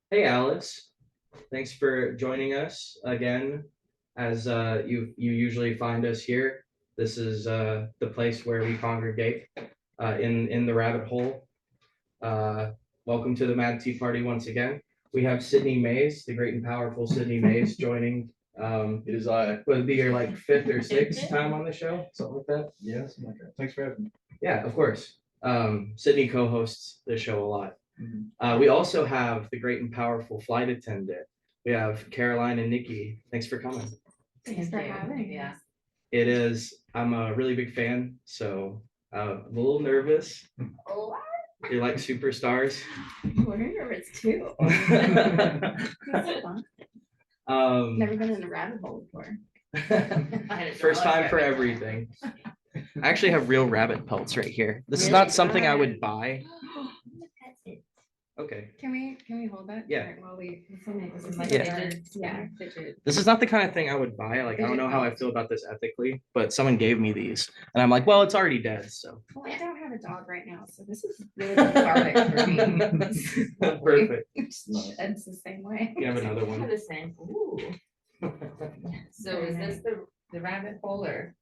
Hey, Alex. Thanks for joining us again. As you usually find us here, this is the place where we congregate in the rabbit hole. Welcome to the Mad Tea Party once again. We have Sydney Mays, the great and powerful Sydney Mays, joining. It is would be your like fifth or sixth time on the show, something like that. Yeah, something like that. Thanks for having me. Yeah, of course. Sydney co-hosts the show a lot. Mm-hmm. We also have the great and powerful flight attendant. We have Caroline and Nikki. Thanks for coming. Thanks for having us. It is, I'm a really big fan, so a little nervous. Oh, You're like superstars. we're nervous too. Never been in a rabbit hole before. First time for everything. I actually have real rabbit pelts right here. This is not something I would buy. Okay. Can we hold that? Yeah. While we this is like Yeah. fidget. This is not the kind of thing I would buy. Like, I don't know how I feel about this ethically, but someone gave me these and I'm like, well, it's already dead. So Well, I don't have a dog right now, so this is really cathartic for me. perfect. It's the same way. You have another Kind one. of the same. Ooh. So is this the rabbit hole or?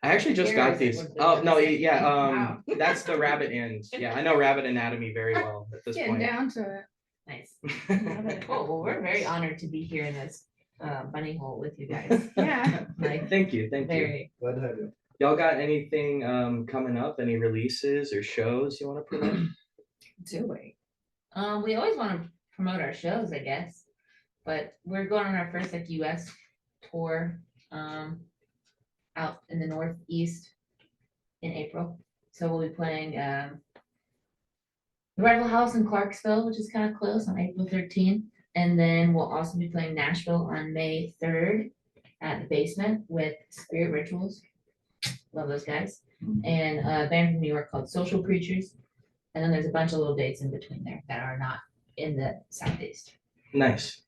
I actually just Here got is these. it with Oh, the- no, yeah, Wow. that's the rabbit ends. Yeah, I know rabbit anatomy very well at this Getting point. down to it. Nice. Love it. Oh, well, we're very honored to be here in this bunny hole with you guys. Yeah. Like, Thank you, thank you. very. Glad to have you. Y'all got anything coming up? Any releases or shows you want to promote? Do it. We always want to promote our shows, I guess, but we're going on our first like US tour out in the Northeast in April. So we'll be playing the Red House in Clarksville, which is kind of close, on April 13th. And then we'll also be playing Nashville on May 3rd at the Basement with Spirit Rituals. Love those guys. And a band from New York called Social Creatures. And then there's a bunch of little dates in between there that are not in the Southeast. Nice.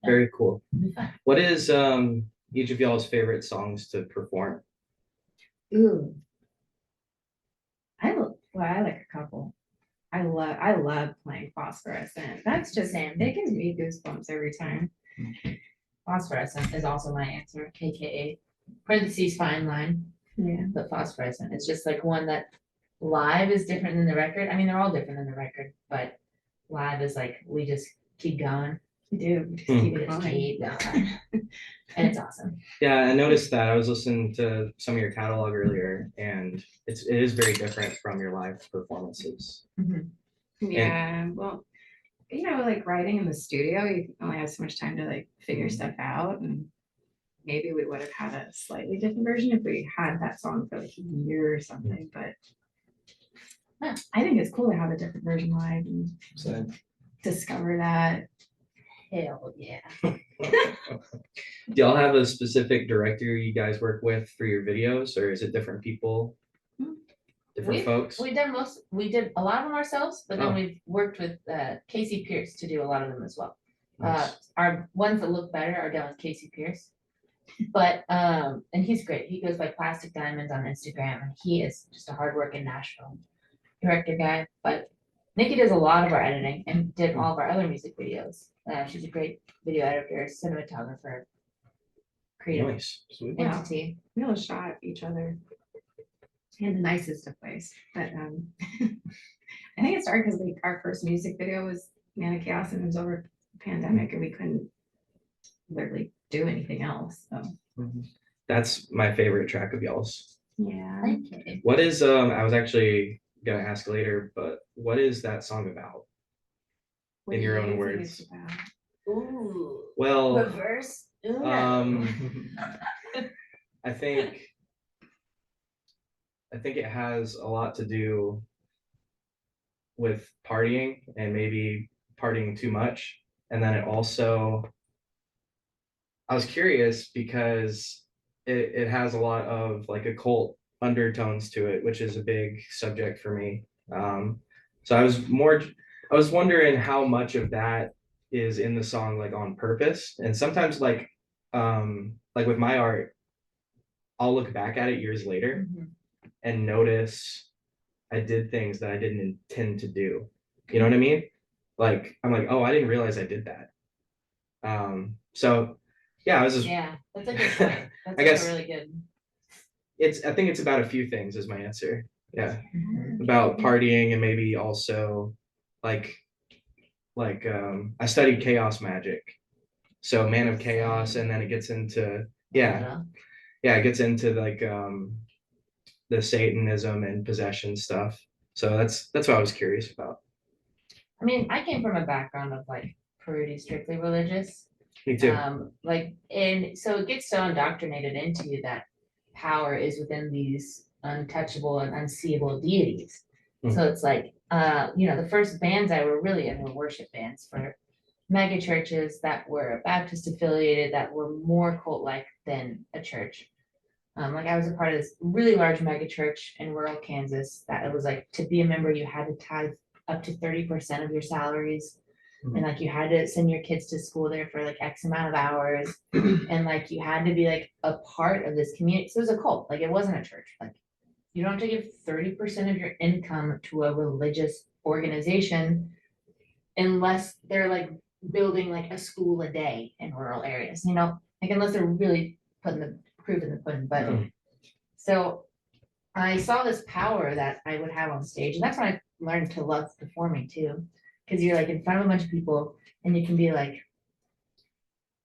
Very cool. It'll be fun. What is each of y'all's favorite songs to perform? Ooh. I like a couple. I love playing Phosphorescent. That's just Same. it gives me goosebumps every time. Phosphorescent is also my answer, KKA. Parentheses fine line, Yeah. but phosphorescent. It's just like one that live is different than the record. I mean, they're all different than the record, but live is like we just keep going. You do. Just Hmm. keep We it just going. keep going. And it's awesome. Yeah, I noticed that. I was listening to some of your catalog earlier, and it is very different from your live performances. Yeah. Well, like writing in the studio, you only have so much time to like figure stuff out, and maybe we would have had a slightly different version if we had that song for like a year or something. But Yeah. I think it's cool to have a different version live and Same. discover that. Hell yeah. Do y'all have a specific director you guys work with for your videos, or is it different people? Different folks? We did a lot of them ourselves, but then Oh. we've worked with Casey Pierce to do a lot of them as well. Nice. Our ones that look better are done with Casey Pierce. But and he's great. He goes by Plastic Diamonds on Instagram, and he is just a hardworking Nashville director guy. But Nikki does a lot of our editing and did all of our other music videos. She's a great video editor, cinematographer, creative Nice. Sweet. Yeah. entity. We all shot each other in the nicest of ways. But I think it started because like our first music video was Manic Chaos, and it was over the pandemic, and we couldn't literally do anything else. So That's my favorite track of y'all's. yeah. Okay. What is I was actually gonna ask later, but what is that song about? What in do your you own think words. it's about? Ooh, Well, reverse. Ooh. I think it has a lot to do with partying and maybe partying too much. And then it also, I was curious because it has a lot of like occult undertones to it, which is a big subject for me. So I was wondering how much of that is in the song like on purpose. And sometimes like with my art, I'll look back at it years later Mhm. and notice I did things that I didn't intend to do. You know what I mean? Like I'm like, oh, I didn't realize I did that. So yeah, I was just Yeah, that's a good point. That's I like guess a really good. I think it's about a few things is my answer. Yeah. Mhm. About partying and maybe also like I studied chaos magic. So man of chaos, and then it gets into yeah, it gets into like the Satanism and possession stuff. So that's what I was curious about. I mean, I came from a background of like pretty strictly religious. Me too. Like, and so it gets so indoctrinated into you that power is within these untouchable and unseeable deities. Hmm. So it's like, the first bands I were really in were worship bands for mega churches that were Baptist affiliated, that were more cult-like than a church. Like I was a part of this really large mega church in rural Kansas that it was like to be a member, you had to tithe up to 30% of your salaries. And like you had to send your kids to school there for like X amount of hours. And like you had to be like a part of this community. So it was a cult, like it wasn't a church. Like you don't have to give 30% of your income to a religious organization unless they're like building like a school a day in rural areas, like unless they're really putting the proof in the pudding. But Mhm. so I saw this power that I would have on stage, and that's when I learned to love performing too, because you're like in front of a bunch of people and you can be like,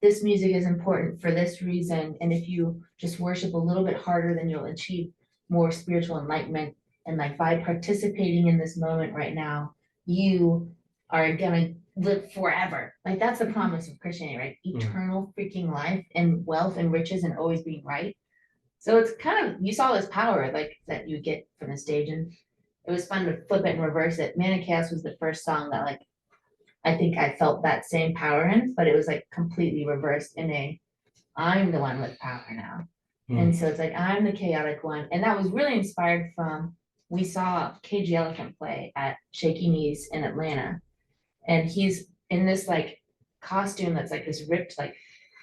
this music is important for this reason, and if you just worship a little bit harder, then you'll achieve more spiritual enlightenment. And like by participating in this moment right now, you are gonna live forever. Like that's the promise of Christianity, right? Eternal freaking life and wealth and riches and always being right. So it's kind of, you saw this power like that you get from the stage, and it was fun to flip it and reverse it. Man of Chaos was the first song that like I think I felt that same power in, but it was like completely reversed in a I'm the one with power now. And so it's like I'm the chaotic one. And that was really inspired from we saw KG Elephant play at Shaky Knees in Atlanta. And he's in this like costume that's like this ripped like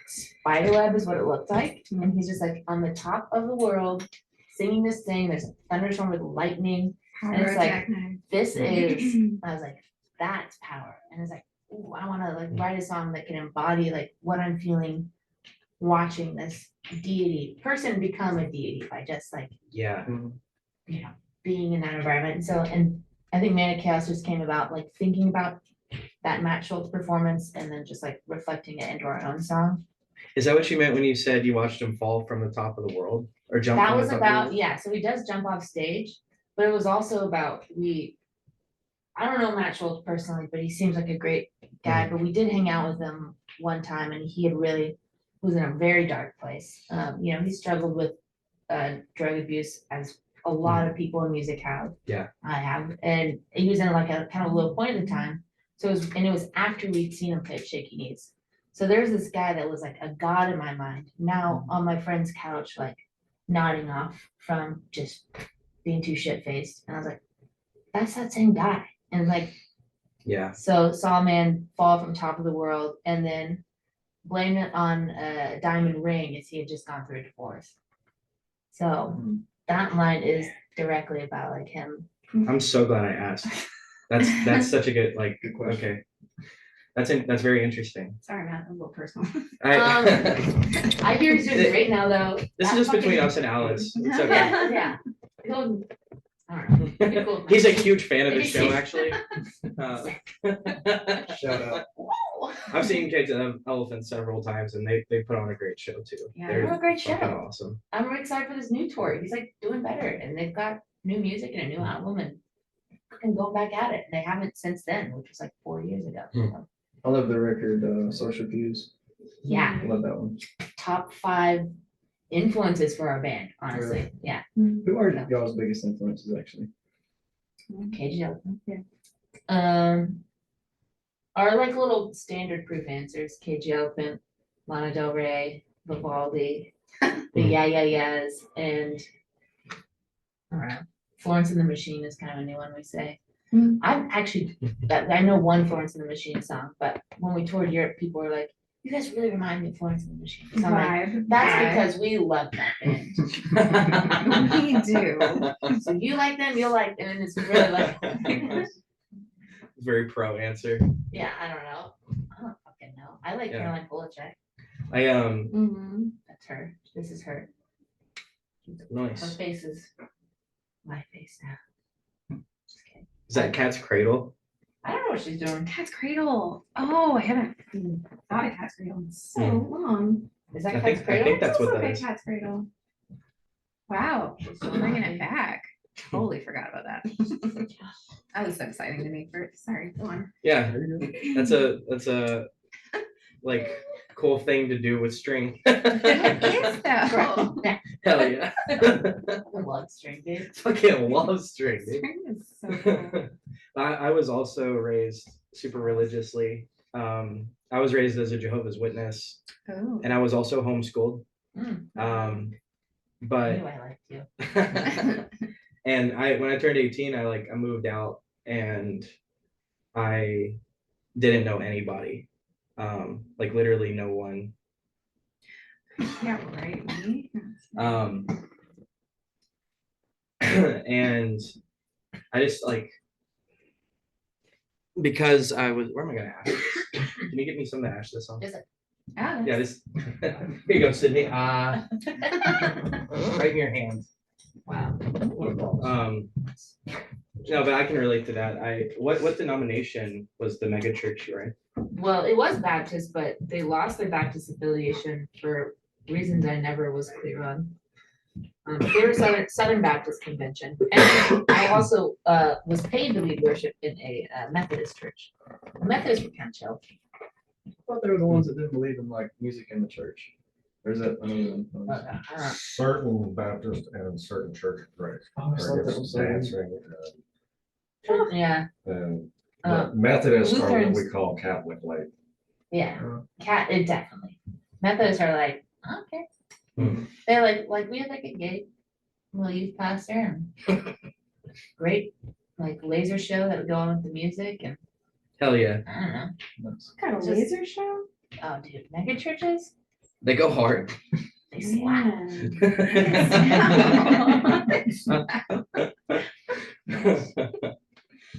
spider web is what it looked like. And he's just like on the top of the world singing this thing. There's a thunderstorm with lightning. And it's like, this is, I was like, that's power. And it's like, ooh, I want to like write a song that can embody like what I'm feeling watching this deity person become a deity by just like, Yeah. being in that environment. And so, and I think Manic Chaos just came about like thinking about that Matt Schultz performance and then just like reflecting it into our own song. Is that what you meant when you said you watched him fall from the top of the world or jump? That from was the top of the about, world? yeah, so he does jump off stage, but it was also about I don't know Matt Schultz personally, but he seems like a great guy. But we did hang out with him one time, and he had really was in a very dark place. He struggled with drug abuse, as a lot of people in music have. Yeah. I have, and he was in like a kind of low point at the time. So it was after we'd seen him play at Shaky Knees. So there's this guy that was like a god in my mind. Now on my friend's couch, like nodding off from just being too shit faced, and I was like, that's that same guy. And like, Yeah. so saw a man fall from top of the world and then blame it on a diamond ring as he had just gone through a divorce. So that line is directly about like him. I'm so glad I asked. That's such a good like Good question. okay. That's very interesting. Sorry, Matt, a little personal. I hear he's doing great now though. This is just between us and Alice. It's okay. Yeah. I don't know. It'd be cool. He's a huge fan of the show, actually. Shout out. I've seen Cage and Elephant several times, and they put on a great show too. Yeah, They're a great fucking show. awesome. I'm really excited for this new tour. He's like doing better, and they've got new music and a new album, and fucking go back at it. And they haven't since then, which was like 4 years ago. So, I love the record, Social Cues. yeah, I love that one. top 5 influences for our band, honestly. Yeah. Who are y'all's biggest influences, actually? KG Elephant. Yeah. Our like little standard proof answers, KG Elephant, Lana Del Rey, Vivaldi, the Yeah Yeah Yeahs, and I don't know, Florence and the Machine is kind of a new one we say. Hmm. I'm actually, I know one Florence and the Machine song, but when we toured Europe, people were like, you guys really remind me of Florence and the Machine. So I'm like, Vibe. that's because we love that band. We do. So you like them, you'll like them, and it's really like, Very pro answer. yeah, I don't know. I don't fucking know. I like Yeah. Caroline Polachek. I Mhm. That's her. This is her. Her nice. face is my face now. Just kidding. Is that Cat's Cradle? I don't know what she's doing. Cat's Cradle. Oh, I haven't thought of Cat's Cradle in so Hmm. long. Is that I Cat's think Cradle? that's what Also that by is. Cat's Cradle. Wow, bringing it back. Totally forgot about that. That was so exciting to me. Sorry, go on. Yeah, that's a like cool thing to do with string. It is though. Yeah. Hell yeah. I love string, dude. Fucking love string, dude. String is so cool. I was also raised super religiously. I was raised as a Jehovah's Witness, Oh. and I was also homeschooled. Mm, I But knew I liked you. and when I turned 18, I moved out and I didn't know anybody. Like literally no one. Yeah, right. Me? And I just like because I was where am I gonna ash this? Can you get me some to ash this on? Is it? Alex. Yeah, this here you go, Sydney. Right in your hand. Wow. No, but I can relate to that. What denomination was the mega church you were in? Well, it was Baptist, but they lost their Baptist affiliation for reasons I never was clear on. They were Southern Baptist Convention, and I also was paid to lead worship in a Methodist church. The Methodists were kind of chill. I thought they were the ones that didn't believe in like music in the church. Or is that another one? But, I don't know. Certain Baptist and certain church, right? Oh, I thought that was Dancing, Yeah, and Uh, but Methodists are what Lutherans- we call Catholic late. yeah, Uh, it definitely. Methodists are like, okay. Hmm. They're like, we have like a gay little youth pastor and great like laser show that would go on with the music and Hell yeah. I don't know. that's- Got a Just- laser show? Oh, dude, mega churches, They go hard. they slap.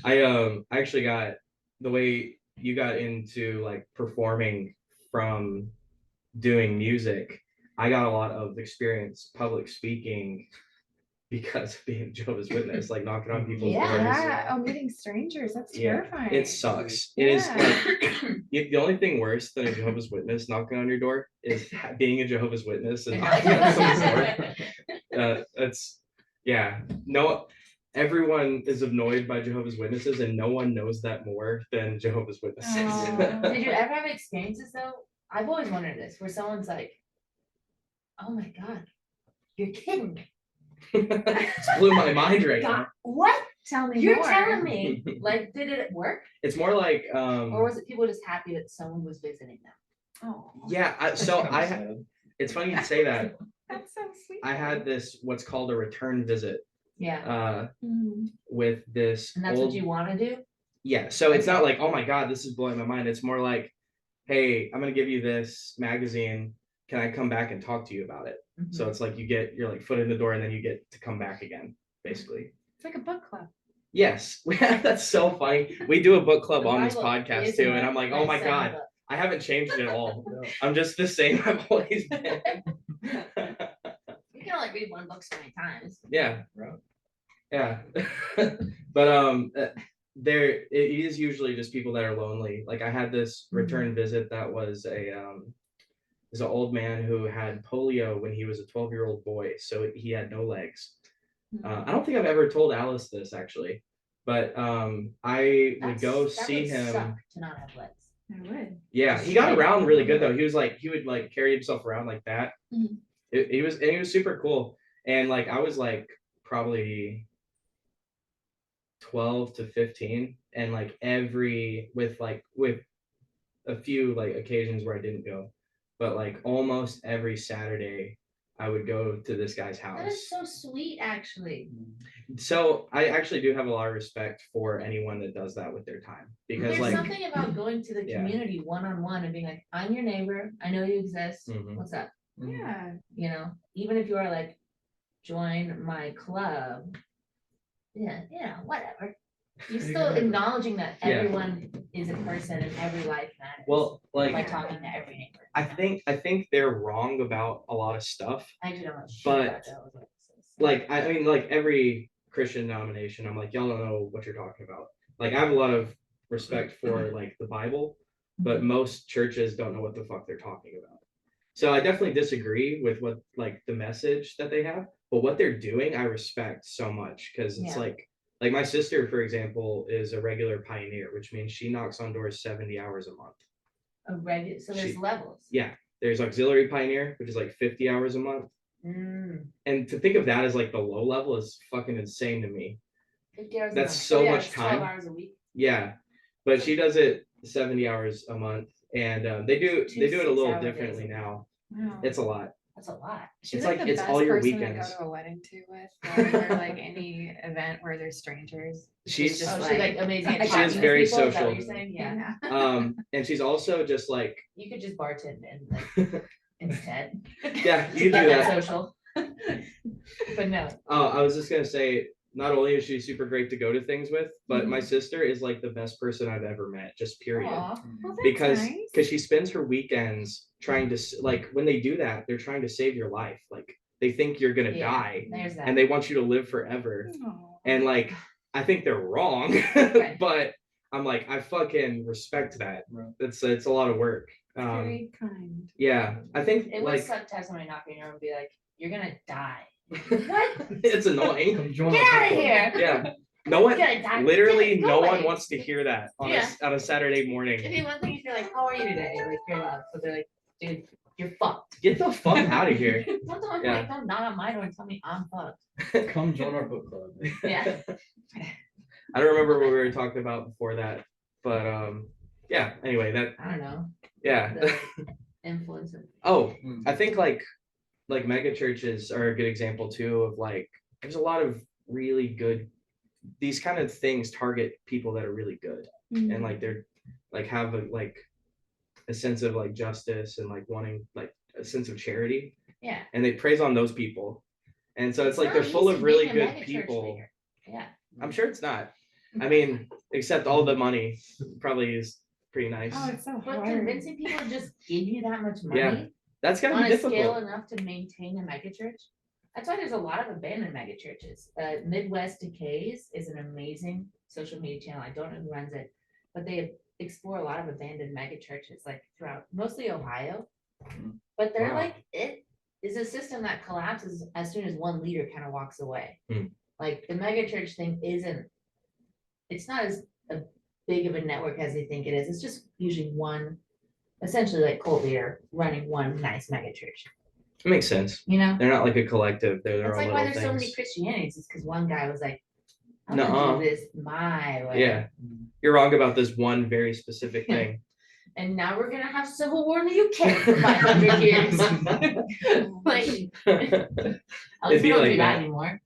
I actually got the way you got into like performing from doing music. I got a lot of experience public speaking because of being a Jehovah's Witness, like knocking on people's Yeah. doors. Yeah, oh, meeting strangers, that's Yeah, terrifying. it sucks. It is Yeah. like the only thing worse than a Jehovah's Witness knocking on your door is being a Jehovah's Witness and knocking on someone's door. It's yeah. No, everyone is annoyed by Jehovah's Witnesses, and no one knows that more than Jehovah's Witnesses. Aw. Did you ever have experiences though? I've always wondered this, where someone's like, oh my God, you're kidding me. It's blew my mind right God, now. what? Tell me You're more. telling me, like, did it work? It's more like Or was it people just happy that someone was visiting them? Oh, yeah. that's kinda I sad. it's funny you say that. that's so sweet. I had this what's called a return visit Yeah, with this and that's old what you want to do? yeah. So it's not like, oh my God, this is blowing my mind. It's more like, hey, I'm gonna give you this magazine. Can I come back and talk to you about it? So it's like you're like foot in the door and then you get to come back again, basically. It's like a book club. Yes, that's so funny. We do a book club The on this Bible podcast is too, a and I'm like, oh my best-selling God, book. I haven't changed at all. No. I'm just the same I've always been. You can only read one book so many times. Yeah. Right. Yeah. But there it is usually just people that are lonely. Like I had this return visit that was an old man who had polio when he was a 12-year-old boy, so he had no legs. I don't think I've ever told Alice this actually. But I would go That see would him. suck to not have legs. I would. Yeah, he got around really good though. He would like carry himself around like that. Mhm. He was super cool. And like I was like probably 12 to 15, and like with a few like occasions where I didn't go, but like almost every Saturday I would go to this guy's That house. is so sweet, actually. So I actually do have a lot of respect for anyone that does that with their time, because There's like something about going to the Yeah. community one-on-one and being like, I'm your neighbor, I know you exist, Mhm. what's up? Yeah. You know, even if you are like, join my club. Yeah, whatever. You're You're still gonna- acknowledging that Yeah. everyone is a person and every life matters. well by like talking to every neighbor. I think they're wrong about a lot of stuff. I actually don't know shit but, about that. I was like, Like I mean like every Christian denomination, I'm like, y'all don't know what you're talking about. Like I have a lot of respect for like the Bible, but most churches don't know what the fuck they're talking about. So I definitely disagree with what like the message that they have, but what they're doing I respect so much, because it's Yeah. like my sister, for example, is a regular pioneer, which means she knocks on doors 70 hours a month. a regular, so there's She- levels. Yeah, there's auxiliary pioneer, which is like 50 hours a month. Mm, And to think of that as like the low level is fucking insane to me. 50 hours a That's month. so yeah, much it's 12 time. hours a week. Yeah, but she does it 70 hours a month, and they do Two it a little 6-hour days differently a week. now. Wow. It's a lot. That's a lot. She's it's like like the it's best all your person weekends. to go to a wedding to with, or like any event where there's strangers. She's just Oh, like- she's like amazing at She talking is to very people, is that social. what you're saying? Yeah. And she's also just like You could just bartend and like instead. yeah, To you do get that. social. But no. I was just gonna say, not only is she super great to go to things with, but my sister is like the best person I've ever met, just period. Aw, Well, that's Because nice. she spends her weekends trying to like when they do that, they're trying to save your life. Like they think you're gonna Yeah. die, There's that. and they want you to live forever. Aw. And like I think they're wrong, Right. but I'm like I fucking respect that. Right. It's a lot of work. Very kind. Yeah, I think It would like suck to have somebody knock on your door and be like, you're gonna die. What? it's annoying. Come join Get our out of book club. here. Yeah, no one, You're gonna die. literally Go no away. one wants to hear that on Yeah. on a Saturday It'd morning. be one thing if you're like, how are you today? Like, you're not. But they're like, dude, you're fucked. Get the fuck out of here. Sometimes Yeah. like, don't knock on my door and tell me I'm fucked. Come join our book club. Yeah. I don't remember what we were talking about before that, but yeah. Anyway, that I don't know. yeah. The influence of Oh, Mm. I think like mega churches are a good example too of like there's a lot of really good. These kind of things target people that are really good, and like they're like have a sense of like justice and like wanting like a sense of charity, yeah. and they praise on those people. And so it's like not they're full easy of really being a good mega church people. leader. Yeah. I'm sure it's not. I mean, except all the money probably is pretty nice. Oh, it's so But hard. convincing people to just give you that much money Yeah, That's gotta on be a scale difficult. enough to maintain a megachurch. That's why there's a lot of abandoned megachurches. Midwest Decays is an amazing social media channel. I don't know who runs it, but they explore a lot of abandoned megachurches like throughout mostly Ohio. But they're Wow. like, it is a system that collapses as soon as one leader kind of walks away. Hmm. Like the megachurch thing it's not as a big of a network as they think it is. It's just usually one, essentially like cult leader running one nice megachurch. It makes sense. You know? They're not like a collective. They're their That's own like why little there's so many things. Christianities, is because one guy was like, I'm Nuh-uh. gonna do this my way. Yeah, you're wrong about this one very specific thing. And now we're gonna have civil war in the UK for 500 years. Like, at least we be don't like do that that. anymore.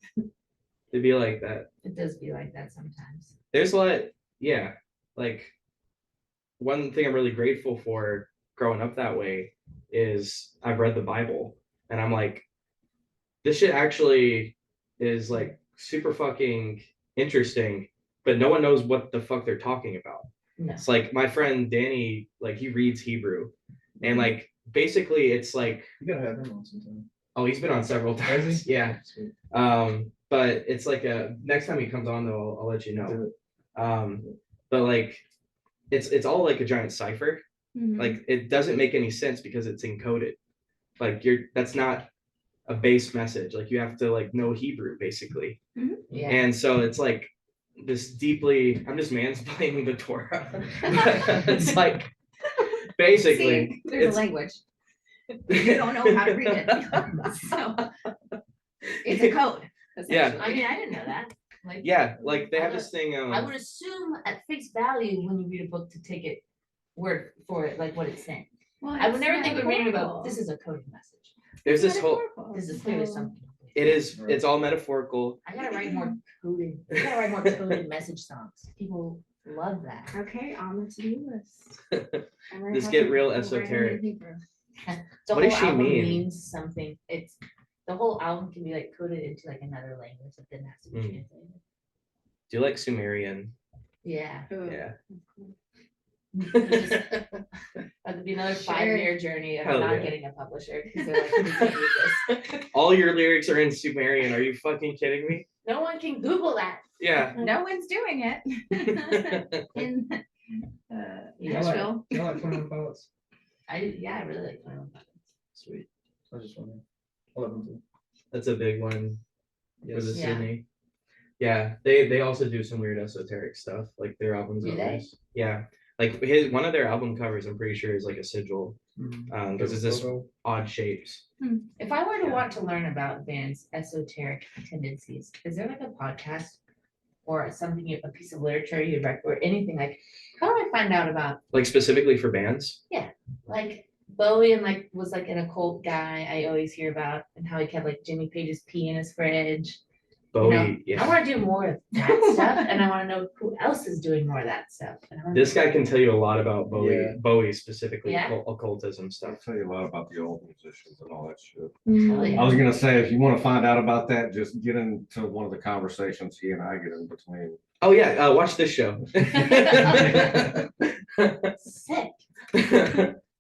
It'd be like that. It does be like that sometimes. There's a lot, yeah. Like one thing I'm really grateful for growing up that way is I've read the Bible, and I'm like, this shit actually is like super fucking interesting, but no one knows what the fuck they're talking about. No. It's like my friend Danny, like he reads Hebrew, and like basically it's like, You gotta have him on sometime. oh, he's been on several Has times. he? Yeah. Sweet. But it's like next time he comes on though, I'll let you know. Do it. But like it's all like a giant cipher. Mhm. Like it doesn't make any sense because it's encoded. Like that's not a base message. Like you have to like know Hebrew basically. Yeah. And so it's like this deeply, I'm just mansplaining the Torah. It's like, basically, See, there's it's- a language. You don't know how to read it. So it's a code. Yeah. essentially. I mean, I didn't know that. Like, yeah, like they have this thing, I would assume at face value when you read a book to take it word for it, like what it's saying. Well, I would it's never think of reading metaphorical. about, this is a coded message. there's this whole, Metaphorical, This is clearly so- something. it's all metaphorical. I gotta write more coded, I gotta write more coded message songs. People love that. Okay, on the to-do list. And we're Just having- get real we're writing in esoteric. Hebrew. The What does whole she album mean? means something. It's the whole album can be like coded into like another language that then has to be Mm. translated. Do you like Sumerian? Yeah. Ooh, Yeah. That could be another Sure. 5-year journey of Hell not yeah. getting a publisher because they're like, we can't use this. All your lyrics are in Sumerian. Are you fucking kidding me? No one can Google that. Yeah. No one's doing it. In Yeah. Nashville. I like 21 Pilots. I really like 21 Pilots. Sweet. I just want to. I love them too. That's a big one for the Yes. Yeah. Sydney. Yeah, they also do some weird esoteric stuff. Like their albums. Do they? always- Yeah, like one of their album covers, I'm pretty sure is like a sigil, Mhm. because it's this Logo. odd shapes. If I were to Yeah. want to learn about bands' esoteric tendencies, is there like a podcast or something, a piece of literature you'd recommend, or anything like, how do I find out about, Like specifically for bands. like Bowie and like was like an occult guy I always hear about and how he kept like Jimmy Page's pee in his fridge. Bowie. I Yeah. want to do more of that stuff and I want to know who else is doing more of that stuff. And I wanna This know- guy can tell you a lot about Bowie. Yeah. Bowie specifically, Yeah. occultism I'll stuff. tell you a lot about the old musicians and all that shit. Oh, yeah. I was gonna say, if you wanna find out about that, just get into one of the conversations he and I get in between. Oh yeah, watch this show. Sick.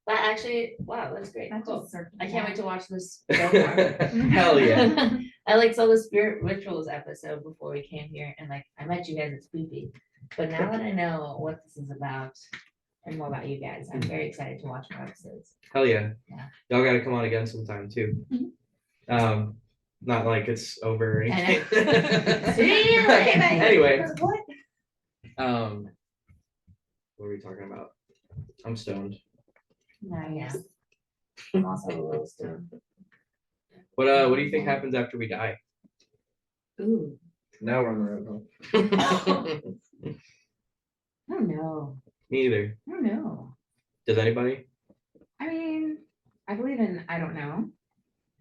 That actually, wow, that's great. That Cool. just circled I can't back. wait to watch this. so far. Hell yeah. I like saw the Spirit Rituals episode before we came here and like I met you guys at Spoopy. But now that I know what this is about and more about you guys, I'm very excited to watch more episodes. Hell yeah. Yeah. Y'all gotta come on again sometime too. Not like it's over or I know. anything. See you later. Anyway. What? What were we talking about? I'm stoned. Nice. I'm also a little stoned. What do you think happens after we die? Ooh, Now we're on the road home. I don't know. Me either. I don't know. Does anybody? I mean, I believe in, I don't know.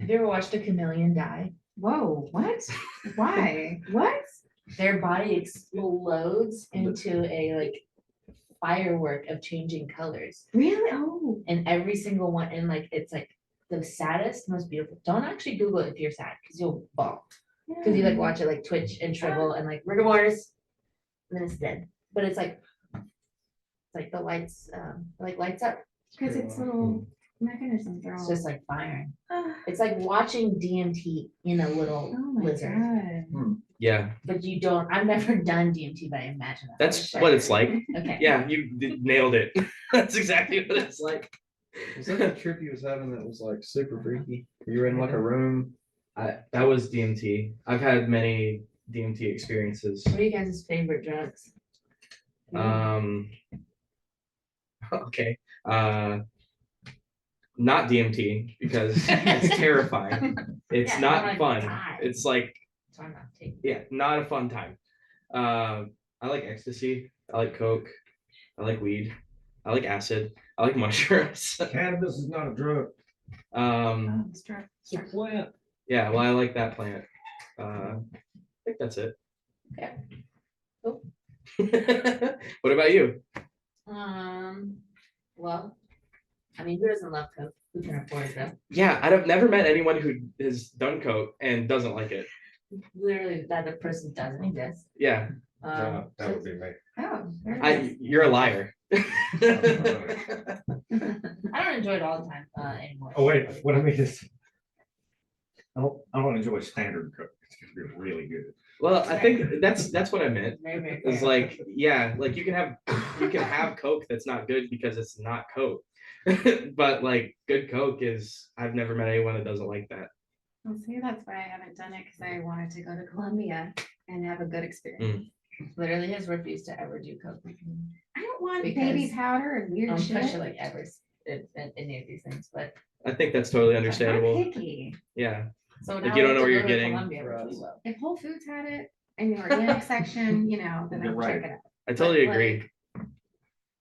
have you ever watched a chameleon die? Whoa, what? Why? What? Their body explodes into a like firework of changing colors. Really? Oh. And every single one, and like it's like the saddest, most beautiful. Don't actually Google it if you're sad because you'll bawl. Because you like watch it like twitch and shrivel and like rigor mortis, and then it's dead. But it's like the lights, like lights up. Because it's little mechanisms are It's all. just like firing. Ah, It's like watching DMT in a little oh my lizard. god. Yeah, But you don't. I've never done DMT, but I imagine that's for what sure. it's like. Okay. Yeah, nailed it. That's exactly what it's like. Was that the trip you was having that was like super freaky? You were in like a room. That was DMT. I've had many DMT experiences. What are you guys' favorite drugs? Okay. Not DMT because it's terrifying. It's Yeah, I not wanna fun. die. It's like, So I'm not taking. yeah, not a fun time. I like ecstasy. I like coke. I like weed. I like acid. I like mushrooms. Cannabis is not a drug, Um, It's true. it's a plant. yeah, well, I like that plant. I think that's it. Okay. Cool. What about you? Well, I mean, who doesn't love Coke? Who can afford it though? Yeah, I've never met anyone who has done coke and doesn't like it. Literally, that other person doesn't exist. Yeah, That would be me. Oh, very nice. you're a liar. I don't enjoy it all the time anymore. Oh, wait, what I mean is, I don't enjoy standard Coke. It's gonna be really good. Well, I think that's what I meant. Very, very It's fair. like, yeah, like you can have coke that's not good because it's not coke. But like good coke is, I've never met anyone that doesn't like that. Well, see, that's why I haven't done it, because I wanted to go to Colombia and have a good experience. literally has refused to ever do cocaine. I don't want Because baby powder and weird I'm pretty shit. sure like ever in any of these things, but I think that's totally I'm understandable. picky. Yeah. so Like, now you we don't know have where to you're go to getting. Colombia, which we will. If Whole Foods had it in the organic section, you know, then You're I'd check right. it out. I totally But, agree.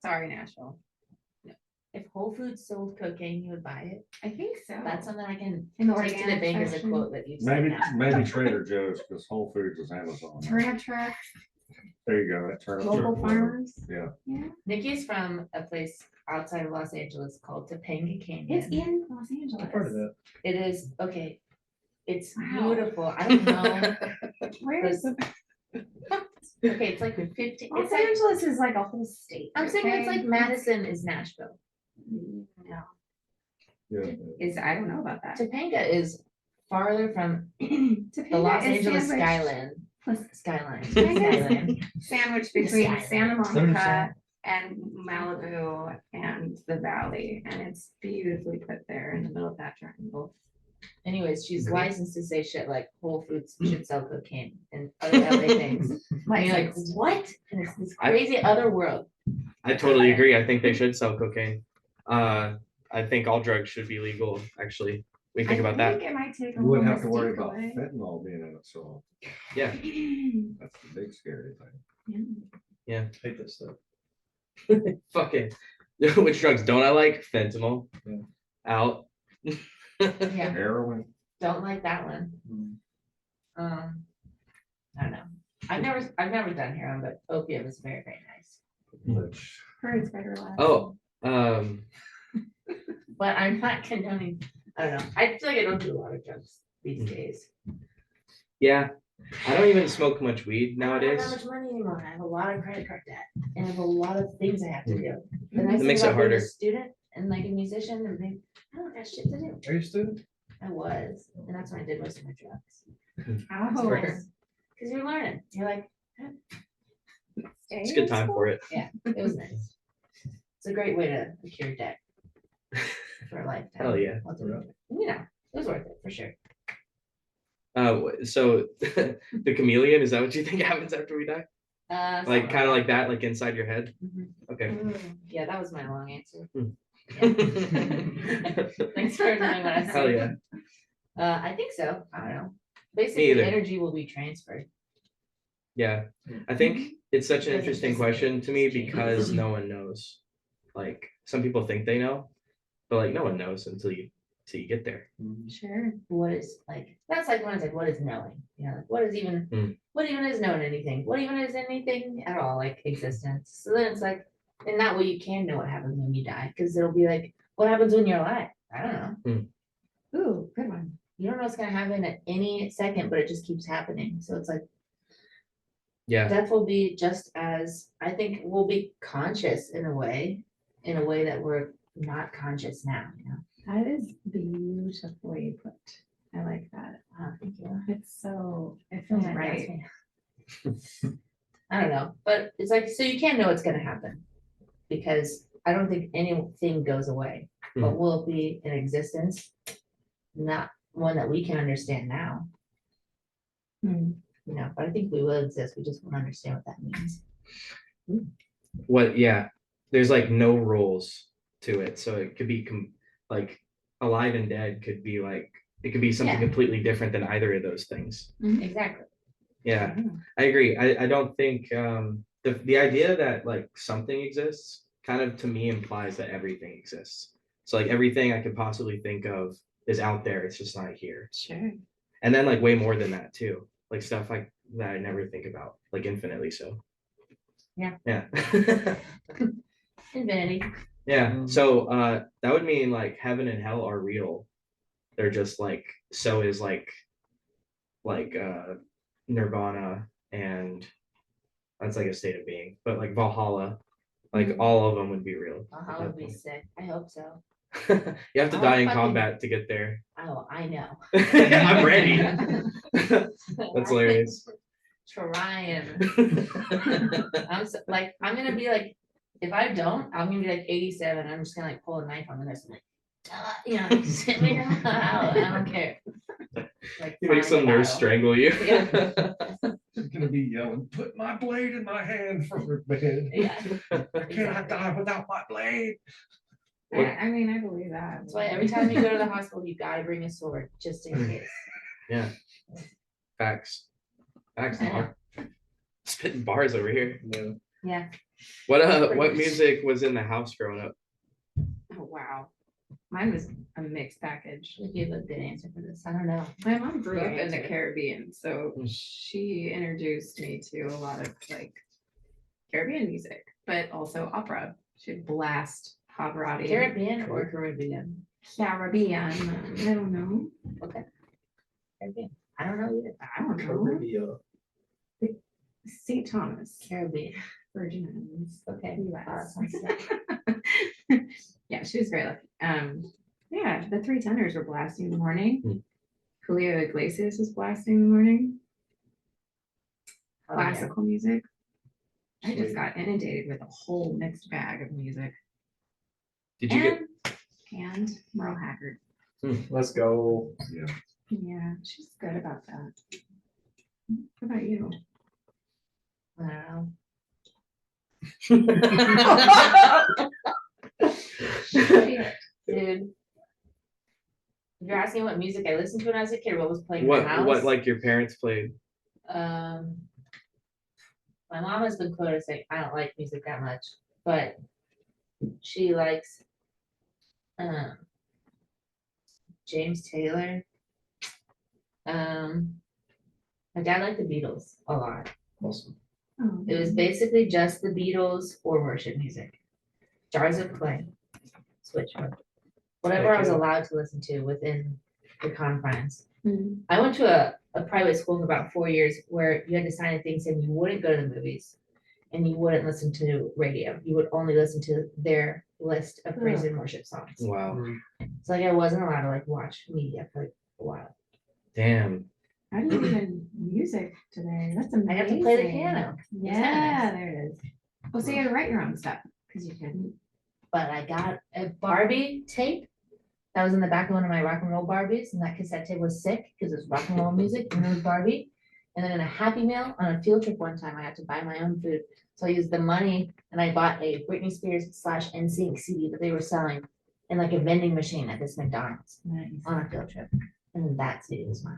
Sorry, Nashville. If Whole Foods sold cocaine, you would buy it. I think so. That's something I can In the take to the organic bank as a section. quote that you've said Maybe, now. maybe Trader Joe's, because Whole Foods is Amazon. Turnip trucks, There you go, that turnip. local truck. farmers. Yeah. Yeah, Nikki's from a place outside of Los Angeles called Topanga Canyon. it's in Los Angeles. I've heard of that. It is, okay. It's Wow. beautiful. I don't know. Where is the, Okay, it's like 50, it's Los like, Angeles is like a whole state. I'm saying it's okay? like Madison is Nashville. No, Yeah. I don't know about that. Topanga is farther from the Topanga Los is Angeles sandwiched- skyline. Topanga is Skyline. sandwiched The between skyline. Santa 70%. Monica and Malibu and the valley, and it's beautifully put there in the middle of that triangle. Anyways, she's Okay. licensed to say shit like Whole Foods should sell cocaine and other LA things. And you're like, what? And it's this crazy other world. I totally agree. I think they should sell cocaine. I think all drugs should be legal, actually. We think about I that. think it might take a You wouldn't little have to worry mystique about away. fentanyl being in it, so Yeah. that's the big scary thing. Hate this stuff. Fucking. Which drugs don't I like? Fentanyl. Yeah. Out. Yeah, Heroin. don't like that one. Mm. I don't know. I've never done heroin, but opium is very, very nice. Which, Heard it's very relaxing. Oh, But I'm not condoning, I don't know. I feel like I don't do a lot of drugs these days. yeah. I don't even smoke much weed I don't have that nowadays. much money anymore. I have a lot of credit card debt and I have a lot of things I have to do. The It nice thing makes it about being a harder. student and like a musician and being, I don't got shit to do. Are you a student? I was, and that's when I did most of my drugs. Oh, Fair. Cause you're learning. You're like, It's a good time for it. it was nice. It's a great way to cure debt for a lifetime. Hell yeah. You know, it was worth it for sure. So the chameleon, is that what you think happens after we die? Like kind of like that, like inside your head? Mhm. Okay. Yeah, that was my long answer. Hmm. Yeah. Thanks for knowing what I Hell said. yeah. I think so. I don't know. Basically, either. energy will be transferred. Yeah. I think it's such an Doesn't interesting just question to me change. because no one knows. Like some people think they know, but like no one knows until you get there. sure. What is like? That's like when it's like, what is knowing? You know, like what is even? Mm. What even is knowing anything? What even is anything at all? Like existence. So then it's like, in that way, you can know what happens when you die because it'll be like, what happens when you're alive? I don't know. Ooh, good one. You don't know what's gonna happen at any second, but it just keeps happening. So it's like Yeah. death will be just as I think we'll be conscious in a way that we're not conscious now. You know. That is beautifully put. I like that. Thank you. It's so, it feels Yeah, right. I don't know, but it's like so you can't know what's gonna happen because I don't think anything goes away, but will it be in existence? Not one that we can understand now. Hmm. You know, but I think we will exist. We just won't understand what that means. What? Yeah. There's like no rules to it, so it could be like alive and dead could be like it could be something Yeah. completely different than either of those things. Exactly. Yeah, I agree. I don't think the idea that like something exists kind of to me implies that everything exists. So like everything I could possibly think of is out there. It's just not here. Sure. And then like way more than that too. Like stuff like that I never think about, like infinitely so. Yeah. Yeah. Infinity. Yeah. So that would mean like heaven and hell are real. They're just like so is like Nirvana and that's like a state of being. But like Valhalla, like all of them would be real. Oh, that would be sick. I hope so. You have to Oh, die in fucking- combat to get there. Oh, I know. I'm ready. That's hilarious. Trying. I'm gonna be like, if I don't, I'm gonna be like 87. I'm just gonna like pull a knife on this and like You know, sit me down out, I don't care. Like, You make find some a nurse battle. strangle you. Yeah. She's gonna be yelling, put my blade in my hand from her bed. Yeah, I cannot die without my blade. I mean, I believe that. that's why every time you go to the hospital, you gotta bring a sword, just in case. Yeah. Facts. Facts, I know. dog. Spitting bars over here. Yeah. Yeah, What music was in the house growing up? Oh, wow. Mine was a mixed package. should give a good answer for this, I don't know. My mom grew Your up in the answer. Caribbean, so Mm. she introduced me to a lot of like Caribbean music, but also opera. She'd blast Pavarotti. Caribbean or Caribbean? Caribbean. I don't know. Caribbean, I don't know either. I don't know. Caribbean. St. Thomas, Caribbean, Virgin Islands. okay. US. Sounds nice. Yeah, she was great. Yeah, the three tenors were blasting in the morning. Hmm. Julio Iglesias was blasting in the morning. Oh, yeah. Classical music. I just Sweet. got inundated with a whole mixed bag of music. Did you get And Merle Haggard. Let's go. Yeah. Yeah, she's good about that. What about you? I don't know. Shit, dude. If you're asking what music I listened to when I was a kid, what was playing in the house? what like your parents played? My mom has been quoted saying, I don't like music that much, but she likes James Taylor. My dad liked the Beatles a lot. Awesome. Oh, It was basically just the Beatles or worship music. Jars of Clay. Switch one. Whatever I was allowed to listen to within the confines. mm, I went to a private school for about 4 years where you had to sign a thing saying you wouldn't go to the movies and you wouldn't listen to radio. You would only listen to their list of praise and worship songs. Wow. So like I wasn't allowed to like watch media for a while. Damn. How do you even music today? That's amazing. I have to play the piano. Yeah, there it is. Well, so you had to write your own stuff because you couldn't. But I got a Barbie tape that was in the back of one of my rock and roll Barbies, and that cassette tape was sick because it was rock and roll music and it was Barbie. And then in a Happy Meal on a field trip one time, I had to buy my own food. So I used the money and I bought a Britney Spears / NSYNC CD that they were selling in like a vending machine at this McDonald's on a field trip. And then that CD was mine.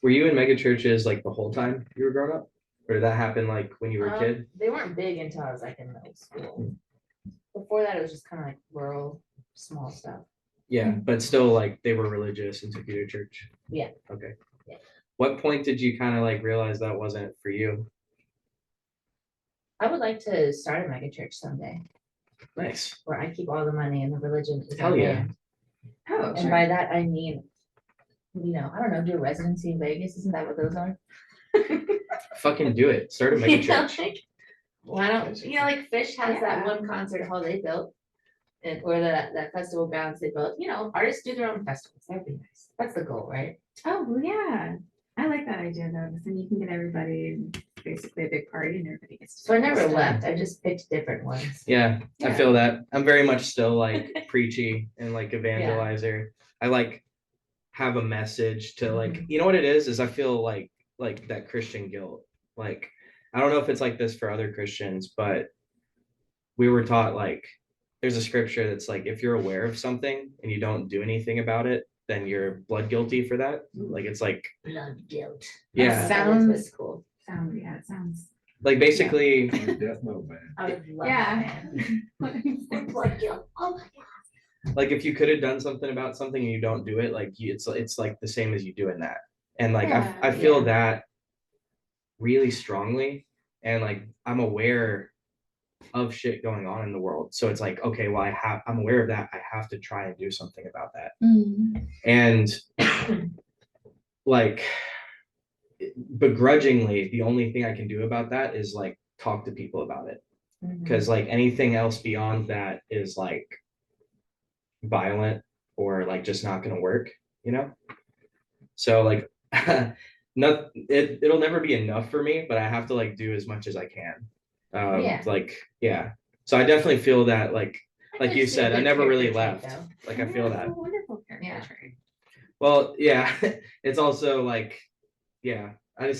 Were you in mega churches like the whole time you were growing up? Or did that happen like when you were a kid? They weren't big until I was like in middle school. Before that, it was just kind of like rural, small stuff. Yeah, but still like they were religious and took you to church. Yeah. Okay. Yeah. What point did you kind of like realize that wasn't for you? I would like to start a mega church someday Nice. where I keep all the money and the religion is Hell on yeah. hand. Oh, And sure. by that, I mean, you know, I don't know, do a residency in Vegas. Isn't that what those are? Fucking do it. Start a mega You know, church. like, why don't, you know, like Fish has that Yeah. one concert hall they built. And, or that festival grounds they built, you know, artists do their own festivals. That'd be nice. That's the goal, right? Oh, well, yeah. I like that idea though, because then you can get everybody in basically a big party and everybody gets. to So I do never stuff. left. I just picked different ones. Yeah, I Yeah. feel that. I'm very much still like preachy and like evangelizer. I like have a message to like, you know what it is I feel like that Christian guilt. Like, I don't know if it's like this for other Christians, but we were taught like there's a scripture that's like if you're aware of something and you don't do anything about it, then you're blood guilty for that. Like it's like Blood guilt. yeah, Sounds- That's cool. Yeah, it sounds. like basically Death metal band. I would love Yeah. that, man. Blood guilt. Oh my God. like if you could have done something about something and you don't do it, like it's like the same as you doing that. And like Yeah. I feel Yeah. that really strongly, and like I'm aware of shit going on in the world. So it's like, okay, well I'm aware of that. I have to try and do something about that. And like begrudgingly, the only thing I can do about that is like talk to people about it. Mhm. Because like anything else beyond that is like violent or like just not gonna work, you know? So like it'll never be enough for me, but I have to like do as much as I can. Yeah. Like, yeah. So I definitely feel that like I like you said, I never really left. Like I feel That's that. a wonderful character Yeah. trait. Well, yeah, it's also like, yeah, I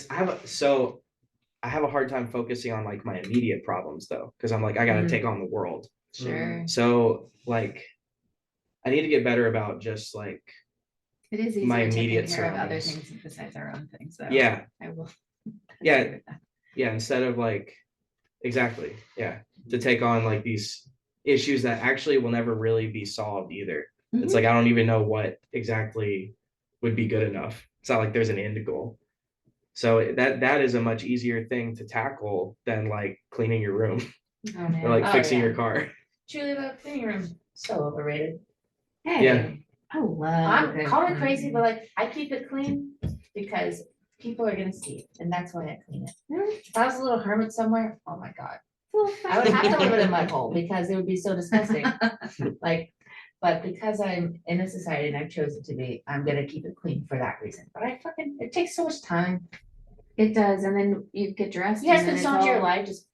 have a hard time focusing on like my immediate problems though, because I'm like, I gotta Mhm. take on the world. Sure. So like, I need to get better about just like, It is my easier to immediate take care of other surroundings. things besides our own things, though. yeah, I will. Yeah. agree with that. yeah, instead of like, exactly, yeah, to take on like these issues that actually will never really be solved either. It's Mhm. like, I don't even know what exactly would be good enough. It's not like there's an end goal. So that is a much easier thing to tackle than like cleaning your room Oh, or man. like Oh, fixing yeah. your car. Truly, the cleaning room, so overrated. Hey, Yeah. I love. I'm call me crazy, but like I keep it clean because people are gonna see it, and that's why I clean it. If I was a little hermit somewhere, oh my god, I would have to live in a mud hole because it would be so disgusting. Like, but because I'm in a society and I've chosen to be, I'm gonna keep it clean for that reason. But it takes so much time. It does, and then you get dressed. You guys and then spend so it's much of your all- life just,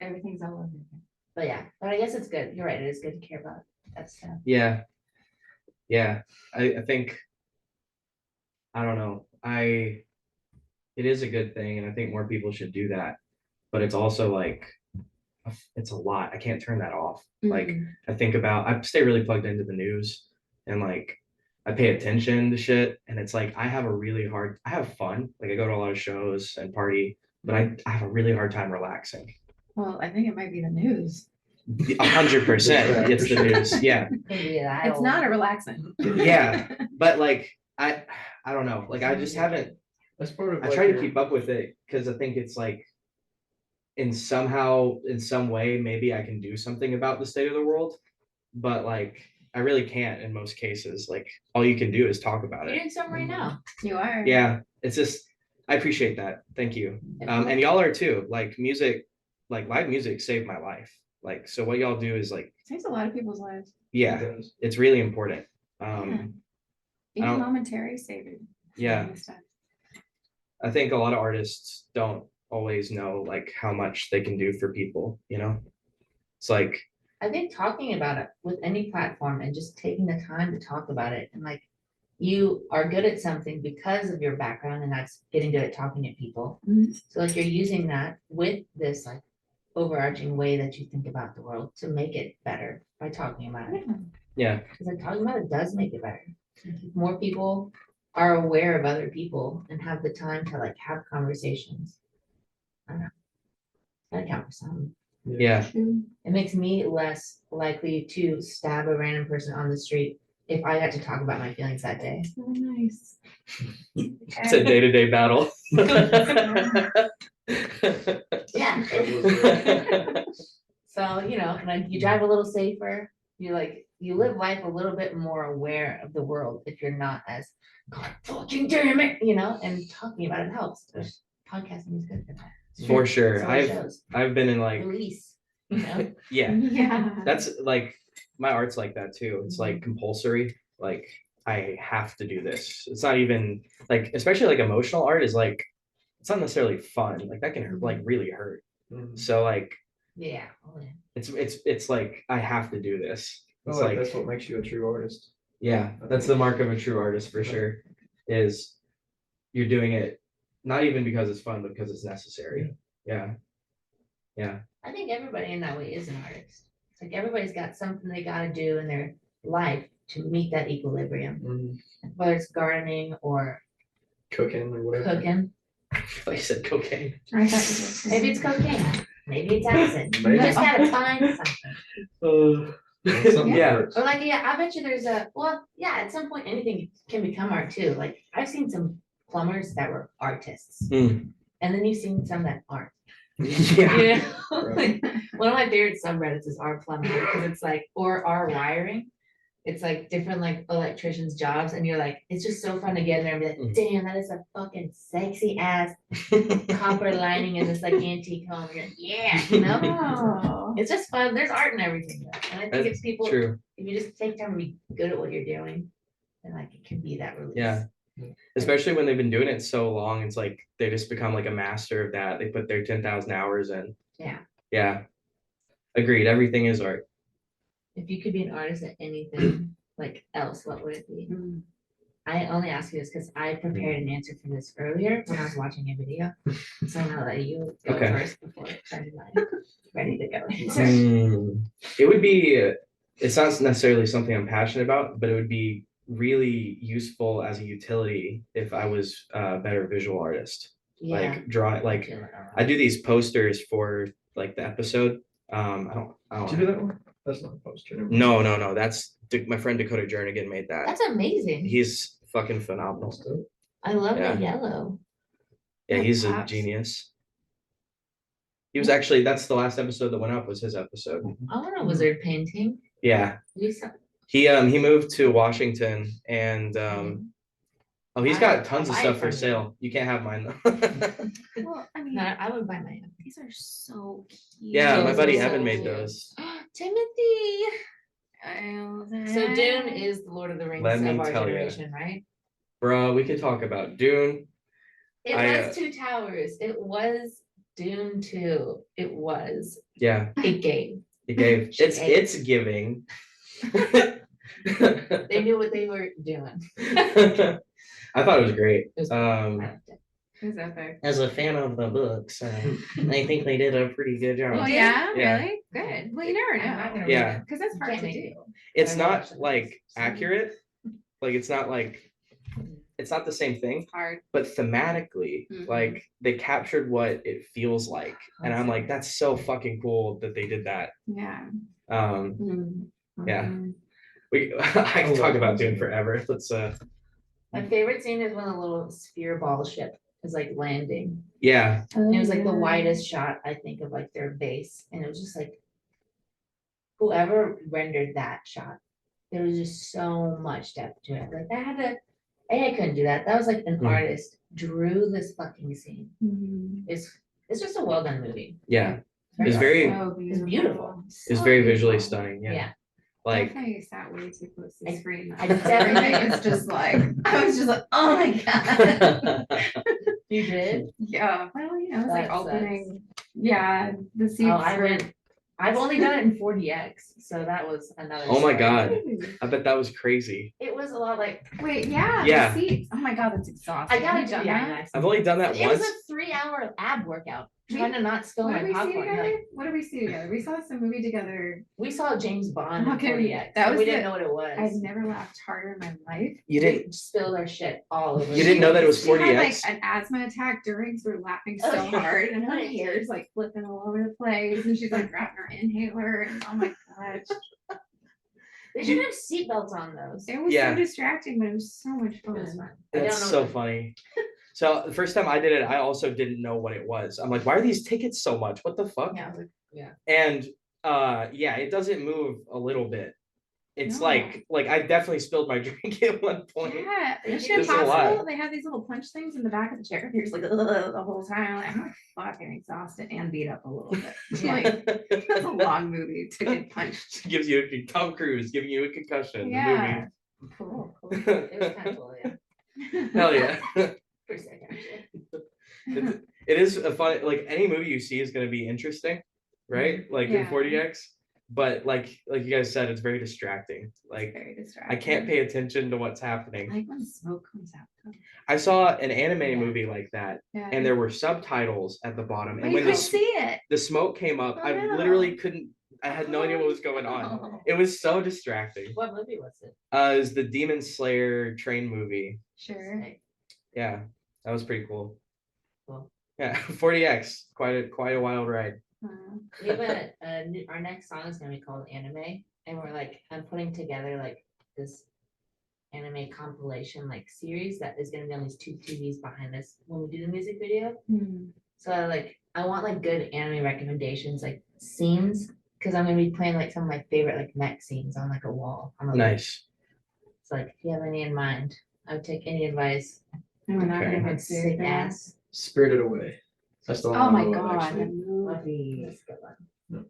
Everything's all over. but yeah, but I guess it's good. You're right, it is good to care about that stuff. Yeah. Yeah. I think, I don't know. It is a good thing, and I think more people should do that. But it's also like, it's a lot. I can't turn that off. Like, Mhm. I stay really plugged into the news, and like I pay attention to shit. And it's like, I have fun. Like I go to a lot of shows and party, but I have a really hard time relaxing. Well, I think it might be the news. 100%. It's the news. Yeah. Could be that It's old. not a relaxing. Yeah. But like, I don't know. Like I just haven't, That's part of. I like, try to your- keep up with it because I think it's like, in some way, maybe I can do something about the state of the world, but like I really can't in most cases. Like all you can do is talk about You're it. doing something right now. You are. Yeah, it's just, I appreciate that. Thank you. And y'all are too. Like music, like live music saved my life. Like, so what y'all do is like, Saves a lot of people's lives. yeah, It does. it's really important. Even don't- momentary saving. Yeah. saving stuff. I think a lot of artists don't always know like how much they can do for people, you know? It's like, I think talking about it with any platform and just taking the time to talk about it and like you are good at something because of your background and that's getting good at talking to people. Mhm. So like you're using that with this like overarching way that you think about the world to make it better by talking about it. Yeah. yeah, Because like talking about it does make it better. If more people are aware of other people and have the time to like have conversations. I don't know. Gotta count for something. yeah, It makes me less likely to stab a random person on the street if I got to talk about my feelings that day. So nice. it's a day-to-day battle. Yeah. So, you know, like you drive a little safer, you live life a little bit more aware of the world if you're not as, God fucking damn it, you know, and talking about it helps. Podcasting is good for that. For sure. So it shows. I've been in like, Release, you know? yeah, Yeah. that's like, my art's like that too. It's like compulsory. Like I have to do this. It's not even like, especially like emotional art is like, it's not necessarily fun. Like that can hurt, like really hurt. Mhm. So like, Yeah. Oh, yeah. it's like, I have to do this. I It's feel like like, that's what makes you a true artist. yeah, that's the mark of a true artist for sure, is you're doing it not even because it's fun, but because it's necessary. Yeah. Yeah. I think everybody in that way is an artist. It's like everybody's got something they gotta do in their life to meet that equilibrium, Mhm. whether it's gardening or Cooking or whatever. cooking. Like you said, cocaine. I thought you Maybe it's cocaine, maybe it's acid. You Maybe. just gotta find something. Something Yeah. works. Or like, yeah, I bet you there's at some point anything can become art too. Like I've seen some plumbers that were artists. Mm. And then you've seen some that aren't. Yeah. You know? Like, one of my favorite subreddits is our plumbing because it's like, or our wiring. It's like different like electricians' jobs, and you're like, it's just so fun to get in there and be like, damn, that is a fucking sexy ass copper lining in this like antique home. You're like, yeah, you know? Oh. It's just fun. There's art in everything. And I think That's if people, True. if you just take time to be good at what you're doing, then like it can be that release. Yeah. Especially when they've been doing it so long, it's like they just become like a master of that. They put their 10,000 hours in. Yeah. Yeah. Agreed. Everything is art. if you could be an artist at anything like else, what would it be? I only ask you this because I prepared an answer for this earlier when I was watching a video. So I know that you go Okay. first before I'm ready to go. It would be, it's not necessarily something I'm passionate about, but it would be really useful as a utility if I was a better visual artist. Yeah. Like draw, like feel it a lot. I do these posters for like the episode. I don't. Did you do that one? That's not a poster. never mind. No, that's my friend Dakota Jernigan made that. That's amazing. He's fucking phenomenal. I love Yeah. the yellow. Yeah, he's a Perhaps. genius. He was actually, that's the last episode that went up was his episode. I want a wizard painting. Yeah, You saw- he moved to Washington and oh, he's got tons of I'll buy stuff it for from you. sale. You can't have mine though. Well, I mean, No, I would buy my own. these are so cute. Yeah, my Those buddy are so Evan made cute. those. Timothy. So Dune is is the Lord of the Rings Let me of our tell ya. generation, right? Bro, we could talk about Dune. It I, was Two Towers. It was Dune 2. It was Yeah, a game. it gave. It's Gave. it's giving. They knew what they were doing. I thought it was great. It was- Um, I liked it. Who's epic? as a fan of the books, I think they did a pretty good job. Oh yeah, Yeah. really? Good. Well, you never I'm not know. gonna Yeah. read it. Because that's hard Can't to make do. it. It's I know not what like it is. accurate. Like it's not like it's not the same thing, It's hard. but thematically, Mhm. like they captured what it feels like. And I'm like, that's so fucking cool that they did that. Yeah. Yeah. Mhm. We I can talk about Dune forever. Let's My favorite scene is when the little sphere ball ship is like landing. yeah. And it was like the Oh, yeah. widest shot, I think, of like their base. And it was just like whoever rendered that shot, there was just so much depth to it. Like that had to, I couldn't do that. That was like an Hmm. artist drew this fucking scene. Mhm. It's just a well done movie. Yeah. It's very So It's beautiful. it's So very visually beautiful. stunning. Yeah. Yeah. Like Definitely sat way too close to the I- screen. I Everything definitely- is just like I was just like, oh my god. You did? Yeah. Well, you know, it's like That sucks. opening. Yeah, the seats Oh, I were. went, I've only done it in 4DX, so that was another. Oh my story. God. I bet that was crazy. It was a lot like, Wait, yeah. Yeah. The seats. Oh my god, that's exhausting. I gotta Have do you done that that? next. I've only done that It was once. a 3-hour ab workout, We- trying to not spill What my did we see popcorn. together? Like, What did we see together? We saw some movie together. we saw James Bond in Okay, 4DX. that and was we didn't the- know what it was. I've never laughed harder in my life. You We didn't spilled our shit all over. you didn't know that it was She had like 4DX? an asthma attack during, so we're laughing Oh, so yeah. hard, and her Right. hair's like flipping all over the place, and she's like grabbing her inhaler, and oh my gosh, They should have seatbelts on those. it was Yeah. so distracting, but it was so much It was fun. fun. I don't That's know so what- funny. So the first time I did it, I also didn't know what it was. I'm like, why are these tickets so much? What the fuck? Yeah, I was like, yeah. And yeah, it doesn't move a little bit. It's No. like I definitely spilled my drink at one point. Yeah, It's Mission just a lot. Impossible. They have these little punch things in the back of the chair. You're just like the whole time. Like, I'm like fucking exhausted and beat up a little bit. Like that's a long movie to get punched. Gives you Tom Cruise giving you a concussion. Yeah. Cool, cool. The It movie. was kind of cool, yeah. Hell yeah. Pretty sick, actually. It is a fun, like any movie you see is gonna be interesting, right? Like in Yeah. 40X. But like you guys said, it's very distracting. Like Very distracting. I can't pay attention to what's happening. I like when smoke comes out. I saw an anime Yeah. movie like that, Yeah. and there were subtitles at the bottom. But And you when could see it. the smoke came up, Oh, I no. literally couldn't. I had no idea what was going on. Oh. It was so distracting. What movie was it? It was the Demon Slayer train movie. Sure. Sick. Yeah, that was pretty cool. Cool. Yeah, 40X, quite a wild ride. We have our next song is gonna be called Anime, and we're like, I'm putting together like this anime compilation like series that is gonna be on these two TVs behind us when we do the music video. So I want like good anime recommendations, like scenes, because I'm gonna be playing like some of my favorite like mech scenes on like a wall. On a Nice. It's like if you have any in mind, I would take any advice. And we're not Okay. gonna Like get sick sick ass. Spirited Away. That's the Oh one my I love, god. actually. movie. That's a good one.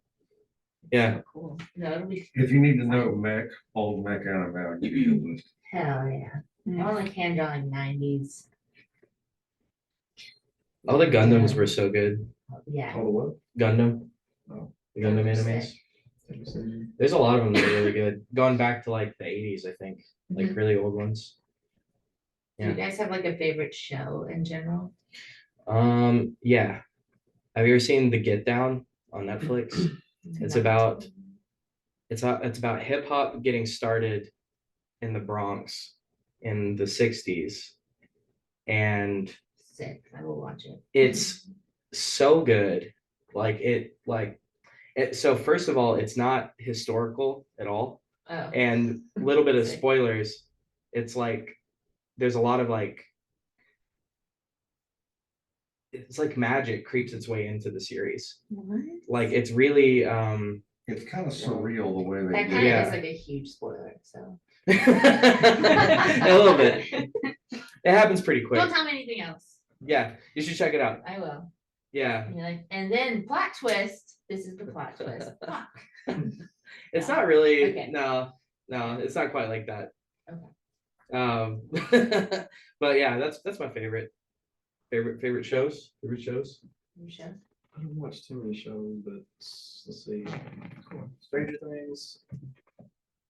Yeah. So cool. No, it'll be If you need to know mech, old mech anime, I'll give you a list. hell yeah. I want like hand drawing 90s. All the Gundams were so good. Yeah. All the what? Gundam. Oh. The Gundam Sick. animes. Have you seen- There's a lot of them that are really good, going back to like the 80s, I think, like Mhm. really old ones. Do you guys have like a favorite show in general? Yeah. Have you ever seen The Get Down on Netflix? It's about hip hop getting started in the Bronx in the 60s. And Sick. I will watch it. it's so good. So first of all, it's not historical at all. Oh, And a little bit of Sick. spoilers. It's like there's a lot of like it's like magic creeps its way into the series. What? Like it's really It's kind of surreal the way they that do kind it. of Yeah. is like a huge spoiler. So a little bit. It happens pretty quick. don't tell me anything else. Yeah, you should check it out. I will. Yeah. And you're like, and then plot twist. This is the plot twist. Fuck. It's not really Okay. no, it's not quite like that. Okay. But yeah, that's my favorite shows. New show. I don't watch too many shows, but let's see. Stranger Things,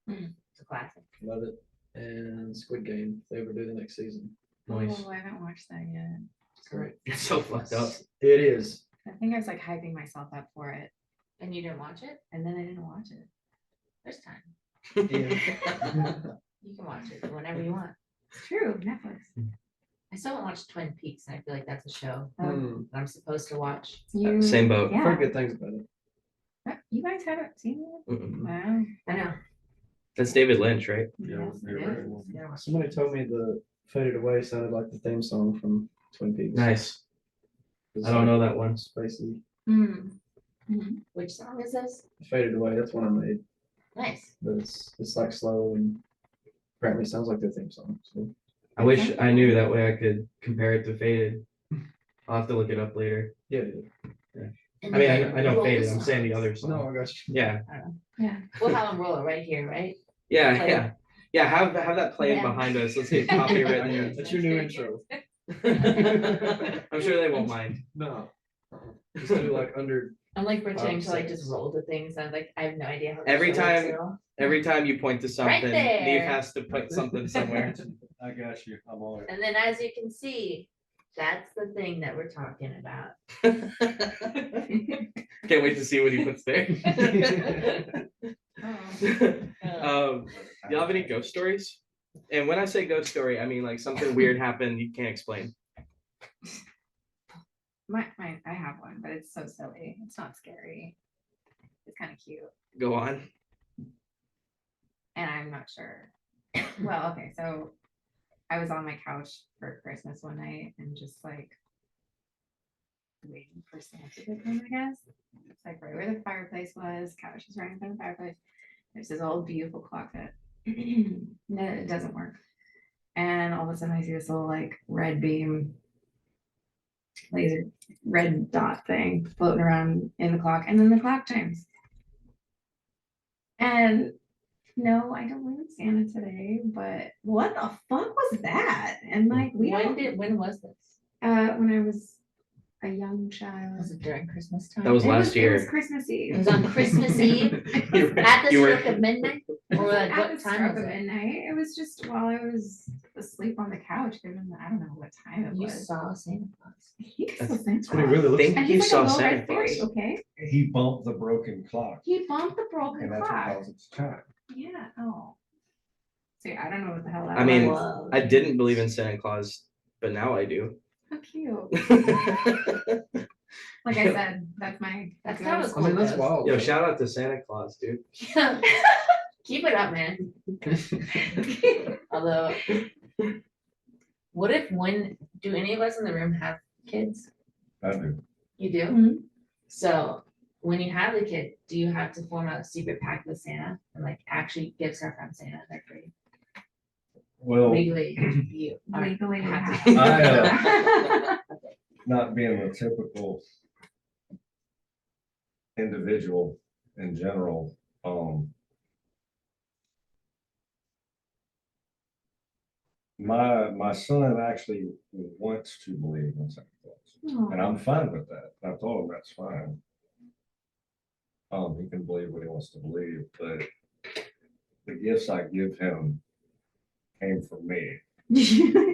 It's a classic. love it, and Squid Game. If they ever do the next season. Nice. Oh, I haven't watched that yet. It's great. It's so fucked up. It is. I think I was like hyping myself up for it, And you didn't watch it? and then I didn't watch it. There's time. Yeah. You can watch it whenever you want. It's true, Netflix. I still haven't watched Twin Peaks, and I feel like that's a show Hmm. that I'm supposed to watch. You, Same boat. I've Yeah. heard good things about it. You guys haven't seen it? Mm-mm. Wow. I know. That's David Lynch, right? Yeah, Yes, you're it right. is. Yeah. Somebody told me the Faded Away sounded like the theme song from Twin Peaks. Nice. It's I don't know like that one. Spacey. Mm. Mhm. Which song is this? Faded Away. That's one I made, Nice. but it's like slow and apparently sounds like their theme song. So I wish I knew that way I could compare it to Faded. I'll have to look it up later. yeah. And I mean, then I know roll Faded. the I'm saying the songs. other song. No, I got you. Yeah, Yeah. We'll have them roll it right here, right? yeah, Play. yeah, yeah. Have that playing Yeah. behind us. Let's get copywritten. That's your new intro. I'm sure they won't mind. No. Just do like under. I'm like pretending to like Upstairs. just roll the things. I'm like, I have no idea how. Every the show works time- at all. Every time you point to something, there. Neve has to put something somewhere. I got you. I'm on it. And then as you can see, that's the thing that we're talking about. Can't wait to see what he puts there. Oh. Y'all have any ghost stories? And when I say ghost story, I mean like something weird happened you can't explain. I have one, but it's so silly. It's not scary. It's kind of cute, Go on. and I'm not sure. Well, okay, so I was on my couch for Christmas one night and just like waiting for Santa to come, I guess. It's like right where the fireplace was, couch is right in front of the fireplace. There's this old beautiful clock that no, it doesn't work. And all of a sudden I see this little like red beam, laser red dot thing floating around in the clock, and then the clock chimes. And no, I don't believe in Santa today, but what the fuck was that? And like When was this? when I was a young child. Was it during Christmas time? That was last It was year. Christmas Eve. It was on Christmas Eve at the You were- stroke of midnight, or like At what the time stroke was of it? midnight. It was just while I was asleep on the couch. Given I don't know what time it You was. saw Santa Claus. He saw That's- Santa what he Claus. really looks Think And you he's like saw a little Santa red fairy, Claus. okay? He bumped the broken clock, He bumped the broken and that's what clock. caused it to chime. Yeah. Oh. See, I don't know what the hell that I mean, was. Whoa. I didn't believe in Santa Claus, but now I do. How cute. Yo, Like I said, that's my. That's my kind of ghost. I mean, that's Yes. wild. shout out to Santa Claus, dude. Keep it up, man. Although, what if do any of us in the room have kids? I do. You do? Mhm. So when you have the kid, do you have to form a secret pact with Santa and like actually give stuff from Santa? They're free. Well, Legally, you are- Legally, you have have to. to. I, not being a typical individual in general, my son actually wants to believe in Santa Claus, and I'm fine with that. I told him that's fine. He can believe what he wants to believe, but the gifts I give him came from me,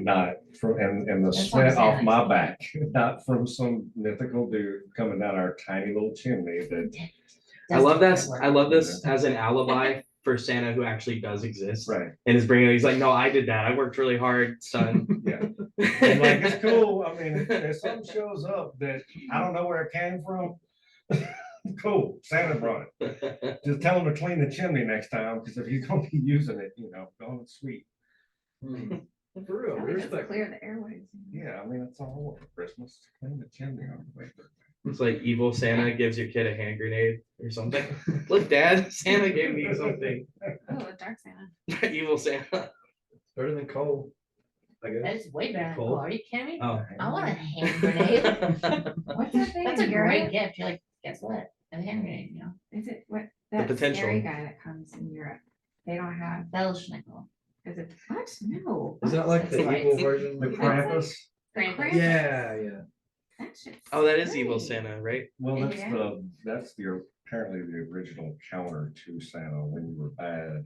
not from, and the That's sweat off Santa. my back, not from some mythical dude coming down our tiny little chimney that, I love Does that. work. I love this as an alibi for Santa who actually does exist. right, And is bringing, he's like, no, I did that. I worked really hard, son. yeah. And like, it's cool, I mean, if something shows up that I don't know where it came from, cool, Santa brought it. Just tell him to clean the chimney next time, because if you're gonna be using it, go on sweet. For real, we Let's respect. clear the airways. Yeah, I mean, it's all over Christmas, clean the chimney on the way. It's like evil Santa gives your kid a hand grenade or something. Look, Dad, Santa gave me something. Oh, a dark Santa. Evil Santa. Better than coal, I guess. That's way better than Cool. cool. Are you kidding me? Oh. I want a hand grenade. What's that thing? That's a You're great right. gift. You're like, guess what? A hand grenade, Is it what? The That potential. scary guy that comes in Europe. They don't have. Belschnickel. Is it what? No. Is that like the That's right. evil version? The Krampus, Krampus. Yeah, yeah. That shit's Oh, that is evil scary. Santa, right? well, Yeah. that's the, apparently the original counter to Santa when you were bad.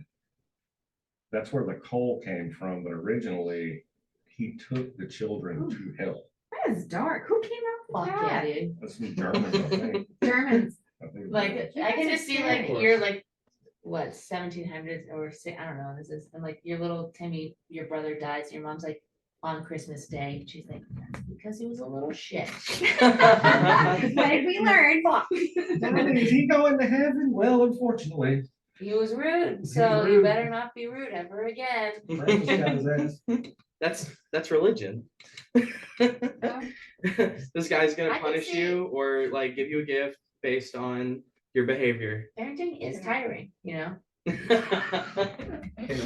That's where the coal came from, but originally he took the children to hell. That is dark. Who came up Fuck with yeah, that? dude. That's some Germans, I think. Germans. I think Like, You I guys can are just see scary. like you're like, what, 1700s or I don't know when this is, and like your little Timmy, your brother dies, your mom's like, on Christmas Day, and she's like, that's because he was a little shit. What did we learn? Is he going to heaven? Well, unfortunately. He was rude, He was so you rude. better not be rude ever again. Krampus got his ass. That's religion. This guy's gonna I can punish see- you or like give you a gift based on your behavior. Parenting is tiring, you know? You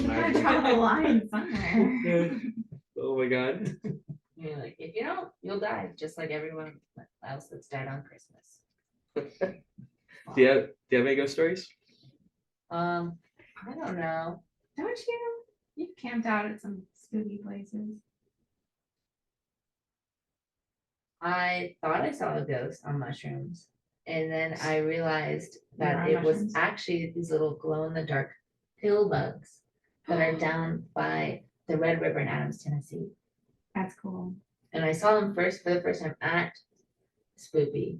gotta draw the line somewhere. Oh my God. You're like, if you don't, you'll die, just like everyone else that's died on Christmas. Do you have any ghost stories? I don't know. Don't you? You've camped out at some spooky places. I thought I saw a ghost on mushrooms, and then I realized You're that on it was mushrooms? actually these little glow in the dark pill bugs that are down by the Red River in Adams, Tennessee. That's cool. And I saw them for the first time at Spoopy.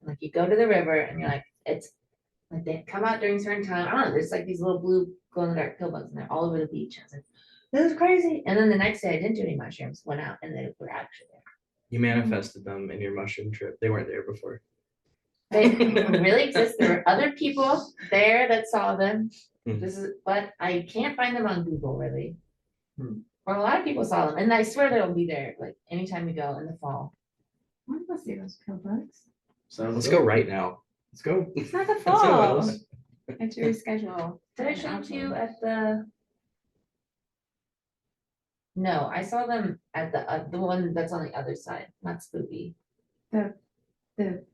Like you go to the river and you're like, it's like they come out during certain time. I don't know, there's like these little blue glow in the dark pill bugs and they're all over the beach. I was like, this is crazy. And then the next day I didn't do any mushrooms, went out and they were actually there. You manifested them in your mushroom trip. They weren't there before. They really exist. There were other people there that saw them. Mhm. This is, but I can't find them on Google really. Hmm. Or a lot of people saw them, and I swear they'll be there like anytime we go in the fall. I want to go see those pill bugs. Sounds Let's good. go right now. Let's go. It's not the That's how it fall. was. I have to reschedule. Did I show them to you at the? No, I saw them at the one that's on the other side, not Spoopy. The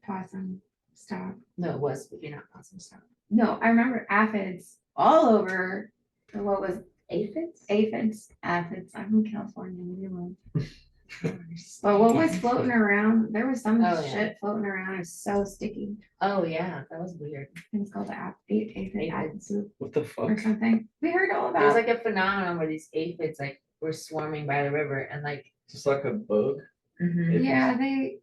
possum stop. No, it was Spoopy, not Possum Stop. No, I remember aphids all over. Or what was Aphids? aphids? Aphids. I'm from California. Leave me alone. But what was floating around? There was some Oh, yeah. shit floating around. It was so sticky. Oh, yeah, that was weird. It was called the aphid Aphids. soup What the or fuck? something. We heard all There was about. like a phenomenon where these aphids like were swarming by the river and like. Just like a bug. Yeah, they,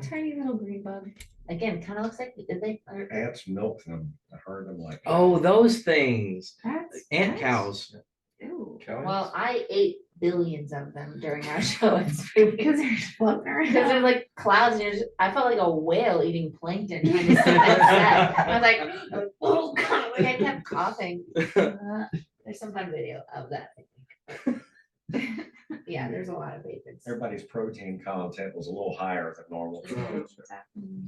tiny little green bug. Again, kind of looks like they are. Ants milk them. I heard them like. Oh, those things. That's Ant what? cows. Ew. Cows? Well, I ate billions of them during our show at Spoopy. Because they're just floating around. Because there's like clouds and I felt like a whale eating plankton trying to sit that set. I was like, oh god, like I kept coughing. There's some fun video of that, I think. Yeah, there's a lot of aphids. Everybody's protein content was a little higher than normal.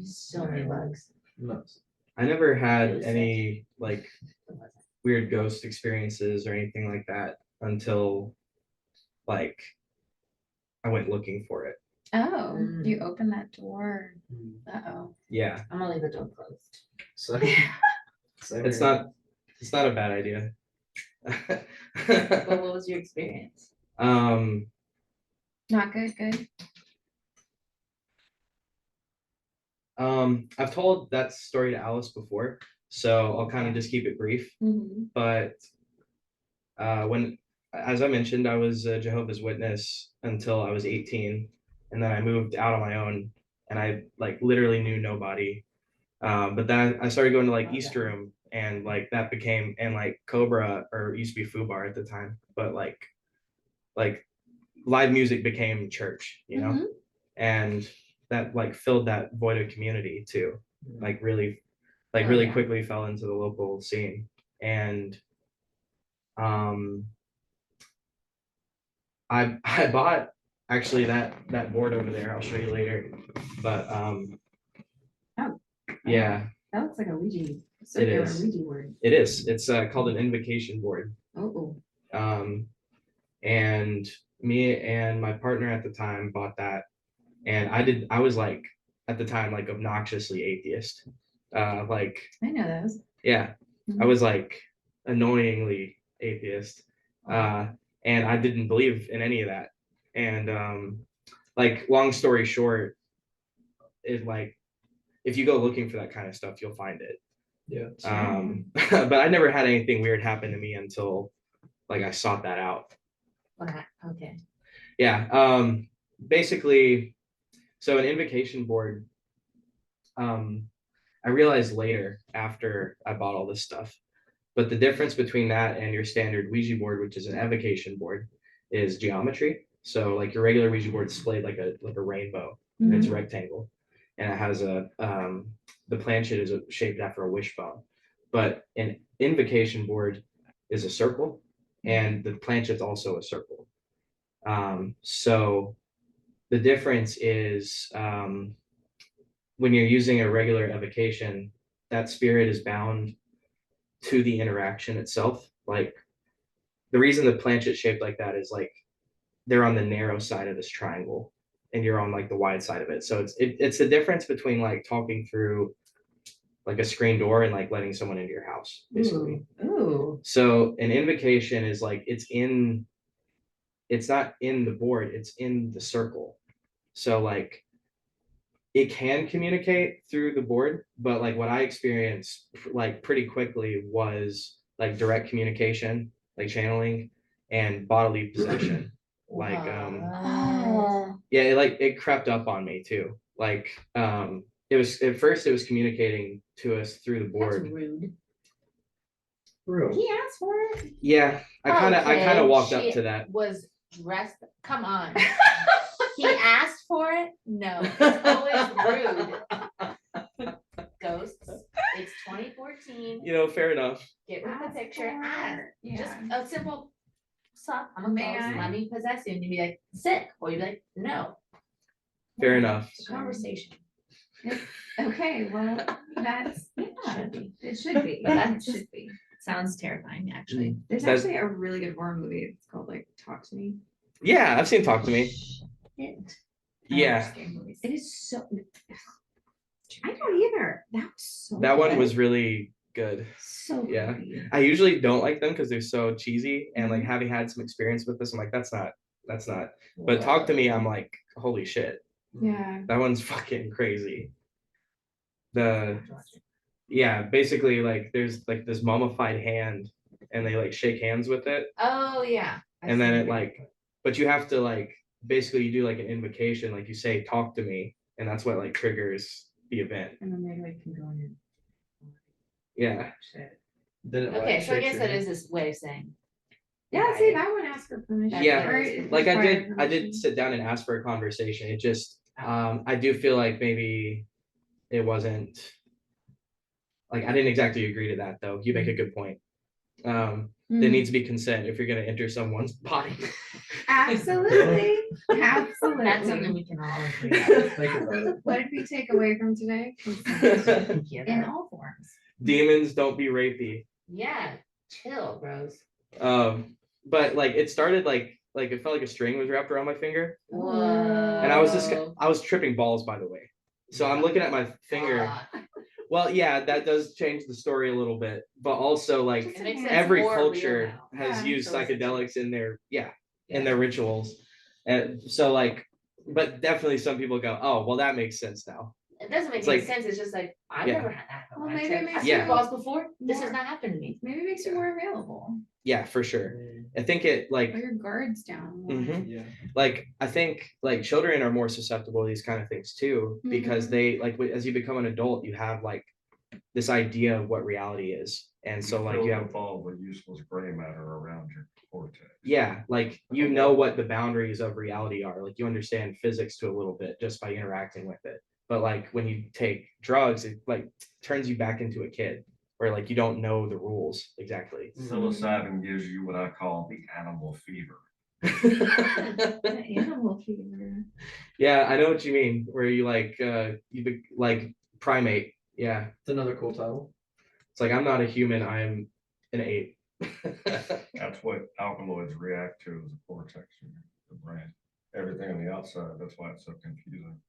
So many bugs. Nuts. I never had It was any like weird ghost experiences or anything like that until like I went looking for it. Oh, Mm. you open that door. Mm. Uh-oh. Yeah, I'm gonna leave the door closed. So, same it's here. not a bad idea. But what was your experience? Not good, good. I've told that story to Alice before, so I'll kind of just keep it brief. Mhm. But when, as I mentioned, I was a Jehovah's Witness until I was 18, and then I moved out on my own, and I like literally knew nobody. But then I started going to like Easter Room, and like that became, and like Cobra, or it used to be Foo Bar at the time, but like live music became church, you know, and that like filled that void of community too, like really, like Oh, really yeah. quickly fell into the local scene. And um I bought actually that board over there. I'll show you later. But Oh, yeah, that looks like a Ouija, circular is. Ouija board. it is. It's called an invocation board. Oh, Um, and me and my partner at the time bought that, and I was like at the time like obnoxiously atheist. Like I know those. yeah, I Mhm. was like annoyingly atheist. And I didn't believe in any of that. And like long story short, it like if you go looking for that kind of stuff, you'll find it. Yeah. But I never had anything weird happen to me until like I sought that out. Okay. Yeah. Basically, so an invocation board, um, I realized later after I bought all this stuff, but the difference between that and your standard Ouija board, which is an evocation board, is geometry. So like your regular Ouija board is displayed like a rainbow, and it's a rectangle, and it has the planchet is shaped after a wishbone, but an invocation board is a circle, and the planchet's also a circle. So the difference is when you're using a regular evocation, that spirit is bound to the interaction itself. Like the reason the planchet shaped like that is like they're on the narrow side of this triangle, and you're on like the wide side of it. So it's the difference between like talking through like a screen door and like letting someone into your house, basically. Ooh. So an invocation is like it's not in the board, it's in the circle. So like it can communicate through the board, but like what I experienced like pretty quickly was like direct communication, like channeling and bodily possession. Like yeah, it crept up on me too. Like it was at first it was communicating to us through the That's board. rude. Real. He asked for it. Yeah, I kind Okay, of walked up she to that. Was dressed, come on. He asked for it? No, it's always rude. Ghosts, it's 2014, You know, fair enough. get rid of the picture, ask. Just Yeah. a simple, sup, I'm a May ghost, I? let me possess you, and you'd be like, sick, or you'd be like, no. Fair enough. It's a conversation. Okay, well, that's, Should yeah, be. it should be, But it that's should be. Sounds terrifying, actually. There's That's- actually a really good horror movie, it's called like Talk to Me. Yeah, I've seen Talk to Me. Shit. Yeah, It is so. I don't either. That was so. that one good. was really good. So. Yeah. creepy. I usually don't like them because they're so cheesy, and like having had some experience with this, I'm like, that's not. But Talk to Me, I'm like, holy shit, Yeah. that one's fucking crazy. Yeah, basically like there's like this mummified hand, and they like shake hands with it, Oh, yeah. I've and then seen it like, but you have to like basically you do like an invocation, like you say, talk to me, and that's what like triggers the event. And then they like can go in. Yeah. Then it, Okay, like, so I shakes guess your that head. is this way of saying. Yeah, see, that one asked for permission. Yeah, or it like required I did permission. sit down and ask for a conversation. It just I do feel like maybe it wasn't like I didn't exactly agree to that though. You make a good point. There needs to be consent if you're gonna enter someone's body. Absolutely, absolutely. That's something we can all agree on. Think about it. What did we take away from today? Consent in all forms. Demons don't be rapey. Yeah, chill, bros. But like it started like it felt like a string was wrapped around my finger, Whoa. and I was tripping balls, by the way. So I'm looking at my finger. Well, yeah, that does change the story a little bit, but also like It makes sense every more real culture now. has Yeah. used So it's psychedelics in their in their rituals, and so like, but definitely some people go, oh, well, that makes sense now. it doesn't make It's any like- sense. It's just like, I've Yeah. never had that. happen Well, on a maybe it trip. makes I've you seen balls before. This has more- not happened to me. Maybe it makes you more available. Yeah, for sure. I think it like Put your guards down. more. Mhm. Yeah. like I think like children are more susceptible to these kind of things too, because they like as you become an adult, you have like this idea of what reality is, and so like you have all the useless gray matter around your cortex. yeah, like you know what the boundaries of reality are, like you understand physics to a little bit just by interacting with it. But like when you take drugs, it like turns you back into a kid, where like you don't know the rules exactly. Psilocybin gives you what I call the animal fever. The animal fever. Yeah, I know what you mean, where you like like primate. Yeah, It's another cool title. it's like I'm not a human, I'm an ape. That's what alkaloids react to is the cortex in the brain. Everything on the outside, that's why it's so confusing.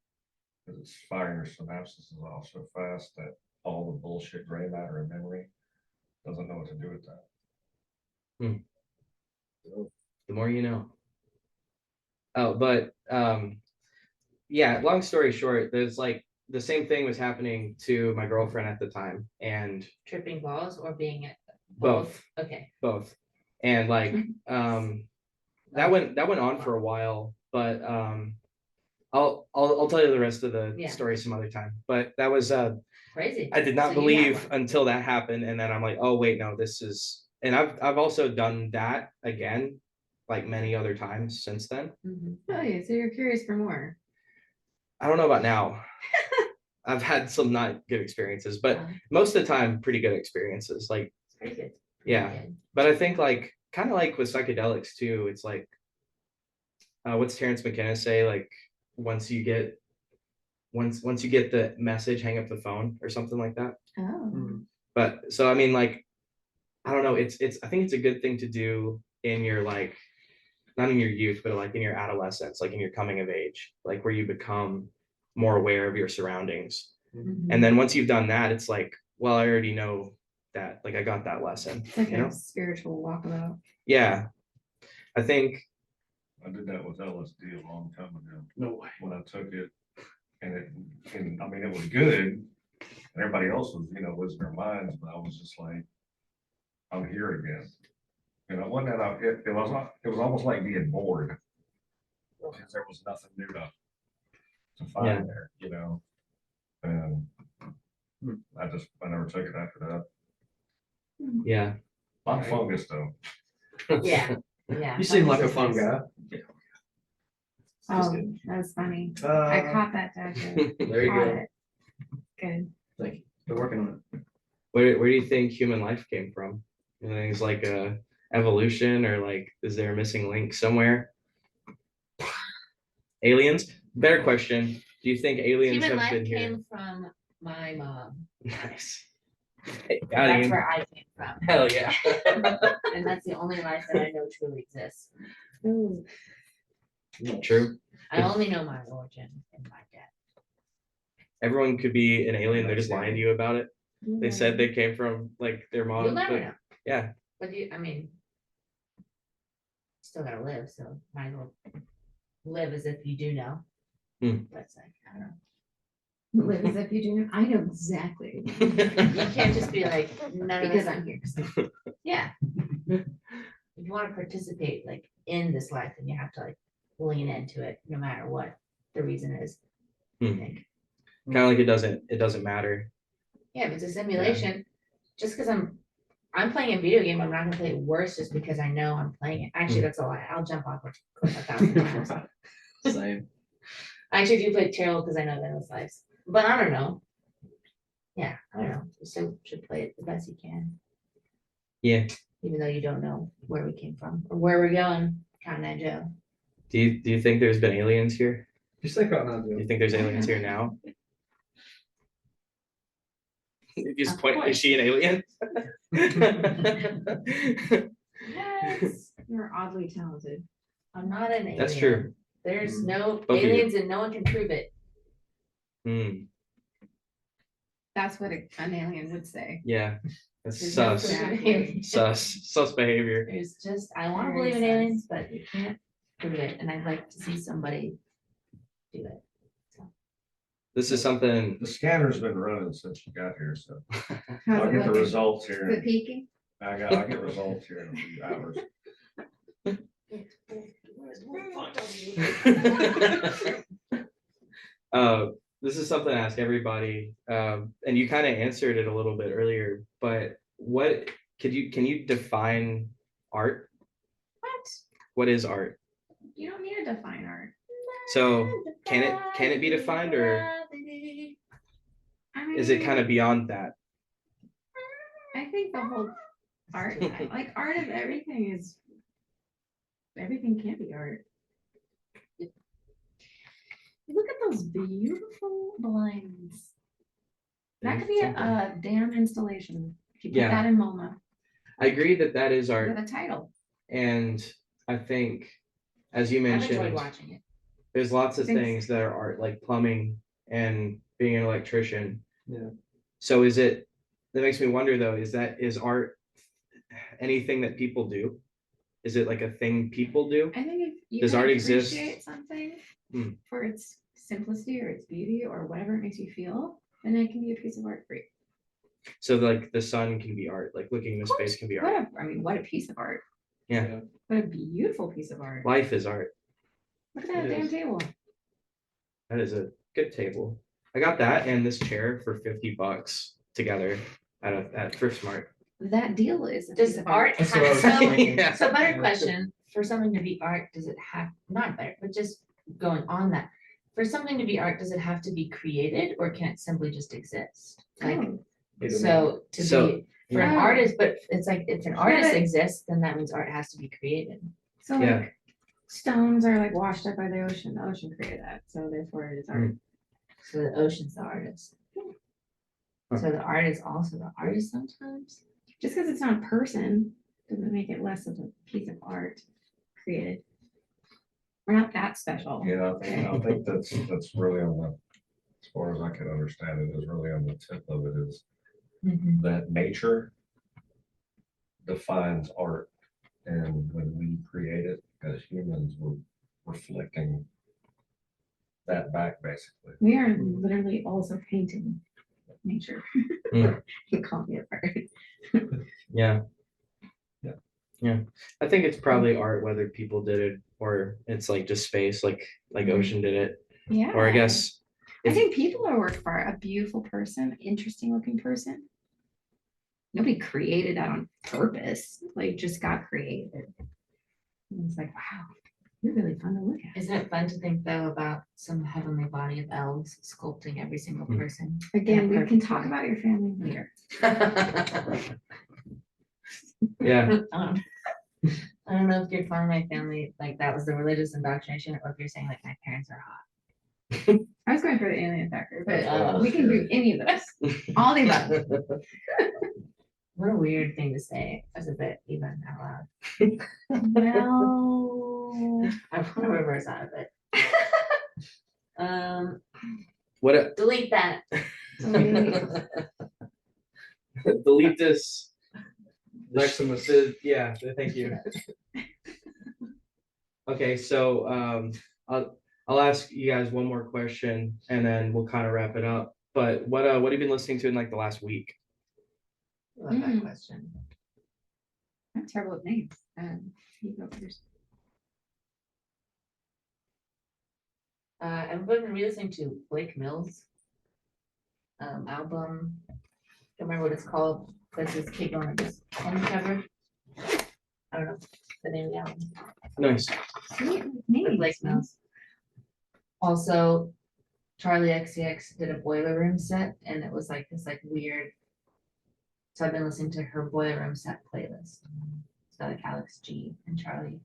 Because it's firing your synapses off so fast that all the bullshit gray matter and memory doesn't know what to do with that. The more you know. Oh, but yeah, long story short, there's like the same thing was happening to my girlfriend at the time, and Tripping balls or being at both. Okay. both. And like that went on for a while, but I'll tell you the rest of the Yeah. story some other time. But that was Crazy. I did So not you believe had one. until that happened, and then I'm like, oh wait, no, this is, and I've also done that again, like many other times since then. Mhm. Oh yeah, so you're curious for more. I don't know about now. I've had some not good experiences, but Wow. most of the time pretty good experiences. Like, It's pretty good. yeah. Pretty good. But I think like kind of like with psychedelics too, it's like what's Terrence McKenna say? Like once you get the message, hang up the phone or something like that. Oh. But so I mean, like, I don't know, it's I think it's a good thing to do in your like not in your youth, but like in your adolescence, like in your coming of age, like where you become more aware of your surroundings. Mhm. And then once you've done that, it's like, well, I already know that, like I got that lesson, It's like you know? a spiritual walkabout. Yeah. I think I did that with LSD a long time ago No way. when I took it, and I mean, it was good. And everybody else was, losing their minds, but I was just like, I'm here again. And it wasn't that it was almost like being bored. Because there was nothing new to find Yeah. there. And I never took it after that. yeah. A lot of fungus though. Yeah. Yeah. You seem like a fun guy. Just Oh, kidding. that's funny. I caught that dad joke. There you Caught go. it. Good. Thank you. Been working on it. Where do you think human life came from? You think it's like a evolution, or like is there a missing link somewhere? Aliens? Better question. Do you think aliens Human have life been here? came from my mom. Nice. Hey, That's alien. where I came from. Hell yeah. And that's the only life that I know truly exists. True. I only know my origin and my dad. Everyone could be an alien. They're just lying to you about it. They said they came from like their mom. You'll never but- know. Yeah. But still gotta live, so might as well live as if you do know. Hmm. But it's like, I don't know. Live as if you do. I know exactly. You can't just be like, none of Because this. I'm here. Yeah. If you want to participate like in this life, then you have to like lean into it, no matter what the reason is. I Hmm. think. Kind of like it doesn't matter. Yeah, if it's a simulation, just because I'm playing a video game, I'm not gonna play it worse just because I know I'm playing it. Actually, that's a lie. I'll jump off a cliff 1,000 times. Same. I actually do play terrible because I know that it's lives. But I don't know. Yeah, I don't know. You still should play it the best you can. Yeah. Even though you don't know where we came from or where we're going, Continent Joe. Do you think there's been aliens here? Just think about now, Do you Joe. think there's aliens here now? You just Of point, is course. she an alien? Yes. You're oddly talented. I'm not an alien. That's true. There's no Both of you. aliens and no one can prove it. Hmm. That's what an alien would say. Yeah. That's There's no sus. proof of it. Sus behavior. There's just, I want to Very believe in sus. aliens, but you can't prove it. And I'd like to see somebody do it. this is something. The scanner's been running since you got here, so How's I'll it get the looking? results Is it here. peaking? I'll get results here in a few hours. This is something I ask everybody, and you kind of answered it a little bit earlier, but can you define art? What? What is art? You don't need to define art. So can it be defined, or I mean, is it kind of beyond that? I think the whole art, like art of everything can be art. Look at those beautiful blinds. That could be a damn installation. If you put Yeah. that in MoMA, I agree that is art, with a title. and I think, as you I've enjoyed mentioned, watching it. there's lots of Thanks. things that are art, like plumbing and being an electrician. Yeah. So that makes me wonder though, is art anything that people do? Is it like a thing people do? I think if you Does can art exist? appreciate something Hmm. for its simplicity or its beauty or whatever it makes you feel, then it can be a piece of art for you. So like the sun can be art, like looking into space can be art. What a piece of art. Yeah. What a beautiful piece of art. Life is art. Look at that It damn is. table. That is a good table. I got that and this chair for $50 together at Thrift Smart. That deal is a Does piece of art That's what I was have, so, thinking. Yeah. so better Yeah. question, for something to be art, does it have, not better, but just going on that. For something to be art, does it have to be created or can it simply just exist? Like, Oh, so So- for an Yeah. artist, but it's like, if an Yeah, artist but- exists, then that means art has to be created. so Yeah. like stones are like washed up by the ocean. The ocean created that, so therefore it is art. So the ocean's the artist. So the art is also the artist sometimes. Just because it's not a person doesn't make it less of a piece of art created. We're not that special. Yeah, I think that's really on the, as far as I can understand it, is really on the tip of it is that nature defines art. And when we create it as humans, we're reflecting that back basically. We are literally also painting nature. Mm. You call me a art. Yeah. Yeah. Yeah. I think it's probably art whether people did it or it's like just space, like ocean did it. Yeah. Or I guess I think people are work for art. A beautiful person, interesting looking person. Nobody created that on purpose, like just got created. And it's like, wow, you're really fun to look at. Isn't it fun to think though about some heavenly body of elves sculpting every single Hmm. person? Again, we Yeah, can perfect. talk about your family later. yeah. I don't know if you're from my family, like that was the religious indoctrination, or if you're saying like my parents are hot. I was going for the alien factor, but That's what I was we can do any of those. All the above. What a weird thing to say as a bit even out loud. Well, I want to reverse out of it. What a Delete that. delete this. Maximus. Yeah, thank you. Okay, so I'll ask you guys one more question and then we'll kind of wrap it up. But what have you been listening to in like the last week? Love that Mm. question. I'm terrible with names. You go first. I've been re-listening to Blake Mills album. Don't remember what it's called, but it's this kid going like this on the cover. I don't know the name of the album. Nice. Sweet But names. Blake Mills. Also, Charlie XCX did a Boiler Room set, and it was like this like weird. So I've been listening to her Boiler Room set playlist. So like Alex G and Charlie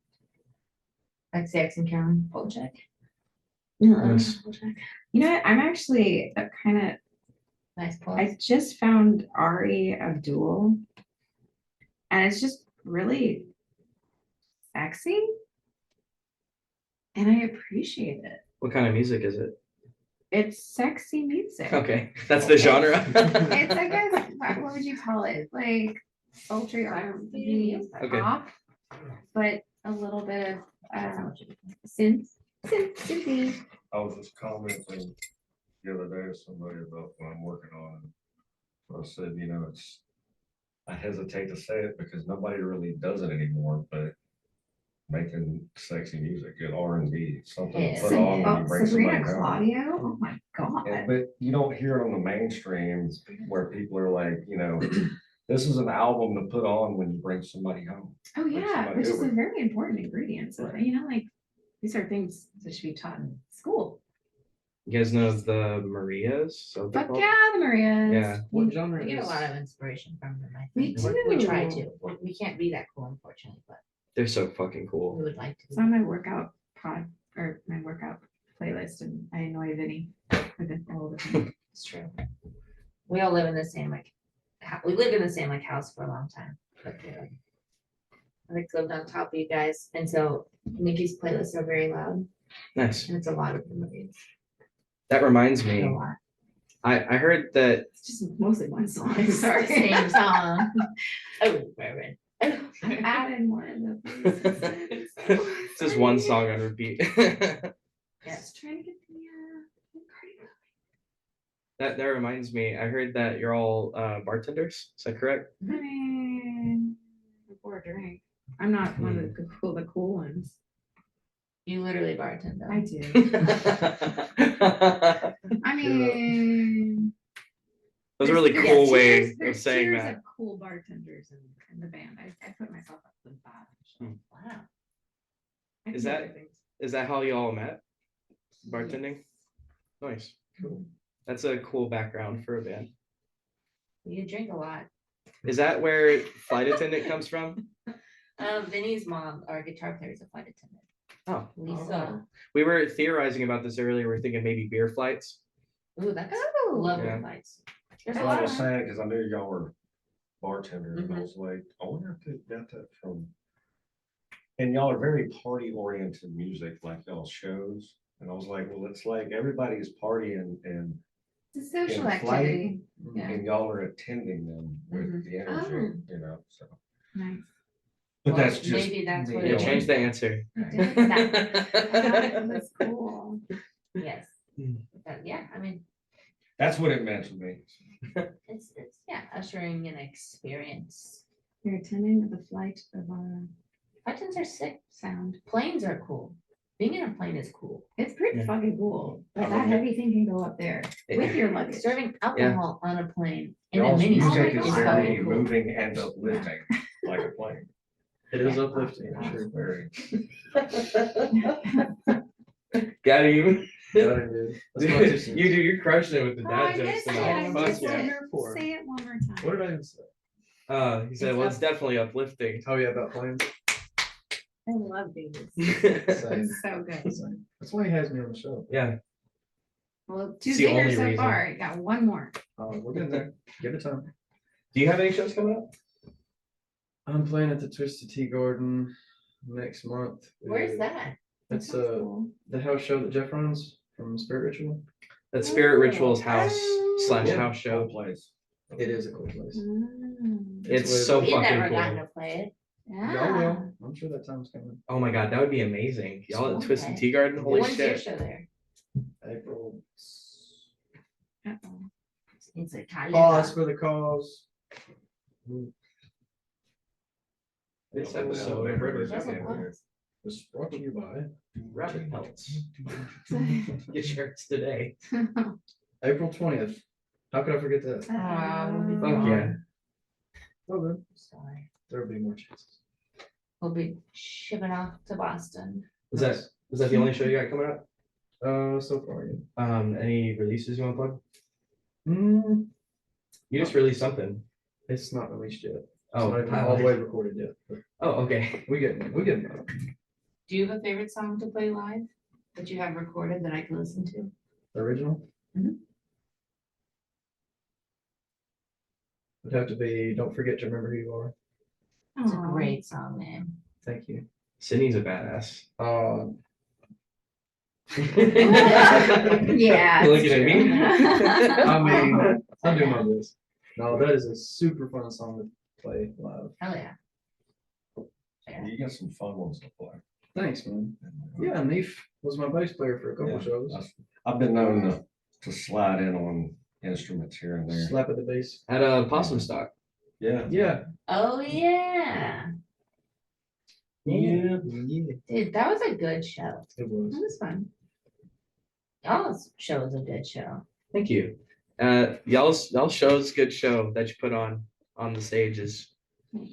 XCX and Karen Polchek. Nice. You know what? I'm actually a kind of. Nice pause. I just found Ari Abdul, and it's just really sexy, and I appreciate it. What kind of music is it? It's sexy music. Okay, that's the genre. It's I guess what would you call it? Like sultry R&B Okay. pop, but a little bit of synthy. I was just commenting the other day with somebody about what I'm working on. I said, I hesitate to say it because nobody really does it anymore, but making sexy music, good R&B, something to Yeah. put on when you bring somebody Sabrina home. Claudio, oh my And- god. But you don't hear it on the mainstream where people are like, this is an album to put on when you bring somebody home. Oh, Bring yeah, somebody which is a over. very important ingredient. So, Right. like, these are things that should be taught in school. You guys know the Marias? So they're Fuck called? yeah, the Marias. Yeah. What genre We get a is? lot of inspiration from them, I We think. We try do. to. We can't be that cool, unfortunately, but They're so fucking we cool. would like It's to. on my workout or my workout playlist, and I annoy Vinny with it all the time. It's true. We all live in the same, we lived in the same, house for a long time. But I lived on top of you guys, and so Nikki's playlists are very loud, Nice. and it's a lot of the movies. That reminds A me, lot. I heard that It's just mostly one song. It's the Sorry. same song. Oh, Reverend. I added more of the. it's just one song on repeat. Just trying to get the cardio. That reminds me, I heard that you're all bartenders. Is that correct? I mean, before a drink. I'm not one of the cool ones. You literally bartend though. I do. I mean. That was a really there's cool way tiers- of there's saying tiers that. of cool bartenders in the band. I put myself up with that. Wow. I Is do that- other things. Is that how you all met? Bartending? Nice. Cool. That's a cool background for a band. You drink a lot. Is that where flight attendant comes from? Vinny's mom, our guitar player, is a flight attendant. Oh, Lisa. we were theorizing about this earlier. We're thinking maybe beer flights. Ooh, that's Oh. lovely Yeah. flights. There's a That's lot what I of was saying, because I knew y'all were bartenders, and I Mhm. was like, I wonder if they got that from. And y'all are very party oriented music, like y'all shows. And I was like, well, it's like everybody's partying and It's a social in flight, activity. Yeah. and y'all are attending them with the energy, so. Nice. But Well, that's just. maybe that's what me Yeah, it going- change the answer. That's cool. Yes. Hmm. Yeah, I mean, That's what it meant to me. it's ushering an experience. You're attending the flight of Buttons are sick. sound. Planes are cool. Being in a plane is cool. It's pretty Yeah. fucking cool. But I that love it. heavy thing can go up there with your luggage. Serving alcohol on a plane in a Y'all's mini music Oh is my God. very fucking cool. moving and uplifting, like a plane. It is Yeah. uplifting, I'm sure. Very. Got him. Got it, dude. That's my 2 cents. You do. You're crushing it with the Oh, I dad jokes missed it. tonight. I Fuck missed yeah. I'm it. here for. Say it one more time. What did I even say? He said, It's well, up- it's definitely uplifting. Oh, yeah, about planes. I love these. Same. It's so good. Same. That's why he has me on the show. Yeah. Well, 2 It's the zingers only so reason. far. You got one more. We're getting there. Give it time. Do you have any shows coming up? I'm playing at the Twisted Tea Garden next month. Where's that? It's That sounds cool. the house show that Jeff runs from Spirit Ritual. That Spirit Rituals house slash Yeah. house show. Place. It is a cool place. It's way so better. We've never fucking gotten cool. to play it. Y'all Yeah. will. I'm sure that time's coming. Oh my god, that would be amazing. Y'all at Okay. Twisted Tea Garden? Holy When's your shit. show there? April. Uh-oh. It's a Pause for the cause. This episode of Rivers That's a Rabbit pause. Was brought to you by Rabbit Pelts. Get shirts today. April 20th. How could I forget that? Fuck yeah. Oh, good. Sorry. There'll be more chances. We'll be shipping off to Boston. Is that the only show you got coming up? So far, yeah. Any releases you want to plug? Mm, You just released something. it's not released yet. It's Oh, not even all the way recorded yet. But oh, okay. we get there. Do you have a favorite song to play live that you have recorded that I can listen to? The original. Mhm. Would have to be Don't Forget to Remember Who You Are. It's a Aw. great song, man. Thank you. Sydney's a badass. Yeah. You looking at me? I mean, I'll do my best. No, that is a super fun song to play live. Hell yeah. You got some fun ones to play. Thanks, man. Yeah, Neef was my bass player for a couple Yeah. shows. I've been known to slide in on instruments here and there. Slap at the bass. At a possum stock. Yeah. Yeah. Oh, yeah. Yeah. Dude, that was a good show. It was. It was fun. Y'all's show was a good show. Thank you. Y'all's show's good show that you put on the stages. I'll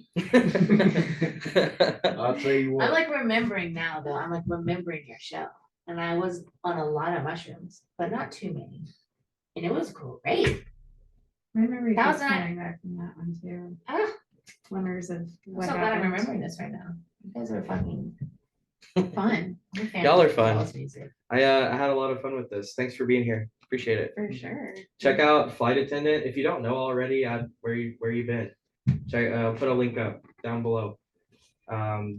tell you I'm what. like remembering now though. I'm like remembering your show. And I was on a lot of mushrooms, but not too many. And it was great. I remember you That kept was not- coming back from that one too. Ah, Glimmers of I'm what so glad I'm happened. remembering this right now. You guys are fucking Fun, I'm a fan Y'all are of fun. y'all's music. I had a lot of fun with this. Thanks for being here. Appreciate it. for sure. Check out Flight Attendant. If you don't know already, where you've been. Check. Put a link up down below.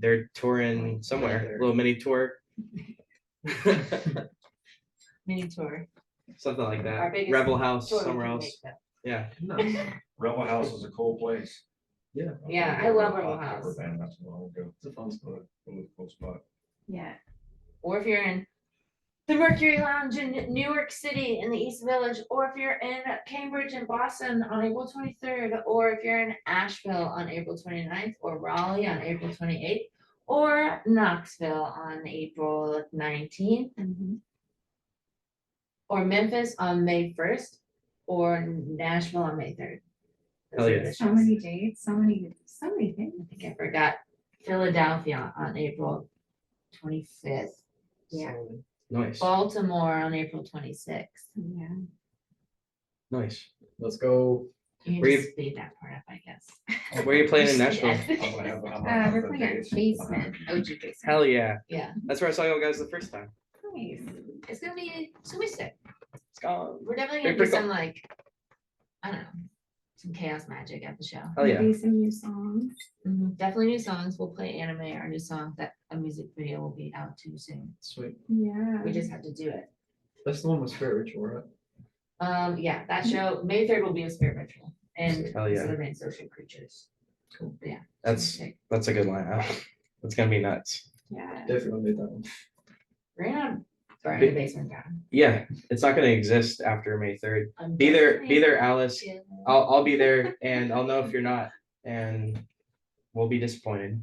They're touring somewhere. Little mini tour. Mini tour. Something like Our that. biggest Rebel House Tour we somewhere can else. make, though. Yeah. Nice. Rebel House is a cool place. Yeah. Yeah, I love Rebel Cover House. band not too long ago. It's a fun spot. It was a cool spot. Yeah. Or if you're in the Mercury Lounge in New York City in the East Village, or if you're in Cambridge and Boston on April 23rd, or if you're in Asheville on April 29th, or Raleigh on April 28th, or Knoxville on April 19th, Mhm. or Memphis on May 1st, or Nashville on May 3rd. Those Hell are yeah. the So shows. many dates, so many things. I think I forgot Philadelphia on April 25th. Yeah. Nice. Baltimore on April 26th. Yeah. Nice. Let's go. You Where can you- just leave that part up, I guess. Where you playing in Nashville? I'm gonna have- I'm gonna Uh, have we're the playing at dates Basement. behind me. OG Basement. Hell yeah. Yeah, That's where I saw you guys the first time. Nice. it's gonna be sick. It's gone. We're definitely Hey, gonna do pretty cool. some like, I don't know, some chaos magic at the show. Hell yeah. Maybe some new songs. Definitely new songs. We'll play anime, our new song that a music video will be out too soon. Sweet. Yeah. We just have to do it. That's the one with Spirit Ritual, right? Yeah, that show, May 3rd will be a spirit ritual and Hell yeah. celebrating social creatures. Cool. Yeah. That's sick. a good lineup. That's gonna be nuts. Yeah. Definitely made that one. We're gonna burn the basement down. Yeah, it's not gonna exist after May 3rd. I'm Be there, definitely- Alice. Yeah. I'll be there and I'll know if you're not, and we'll be disappointed.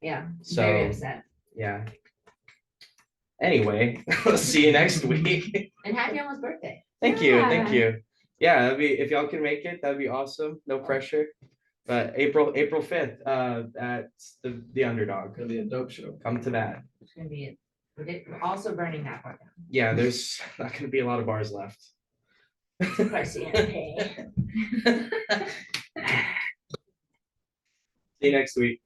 Yeah, So very upset. yeah. Anyway, we'll see you next week. And happy almost birthday. Thank you, thank Yeah. you. Yeah, that'd be if y'all can make it, that'd be awesome. No pressure. But April 5th, at the Underdog. Gonna be a dope show. Come to that. It's gonna be, we're also burning that part down. Yeah, there's not gonna be a lot of bars left. It's pricey to pay. See you next week.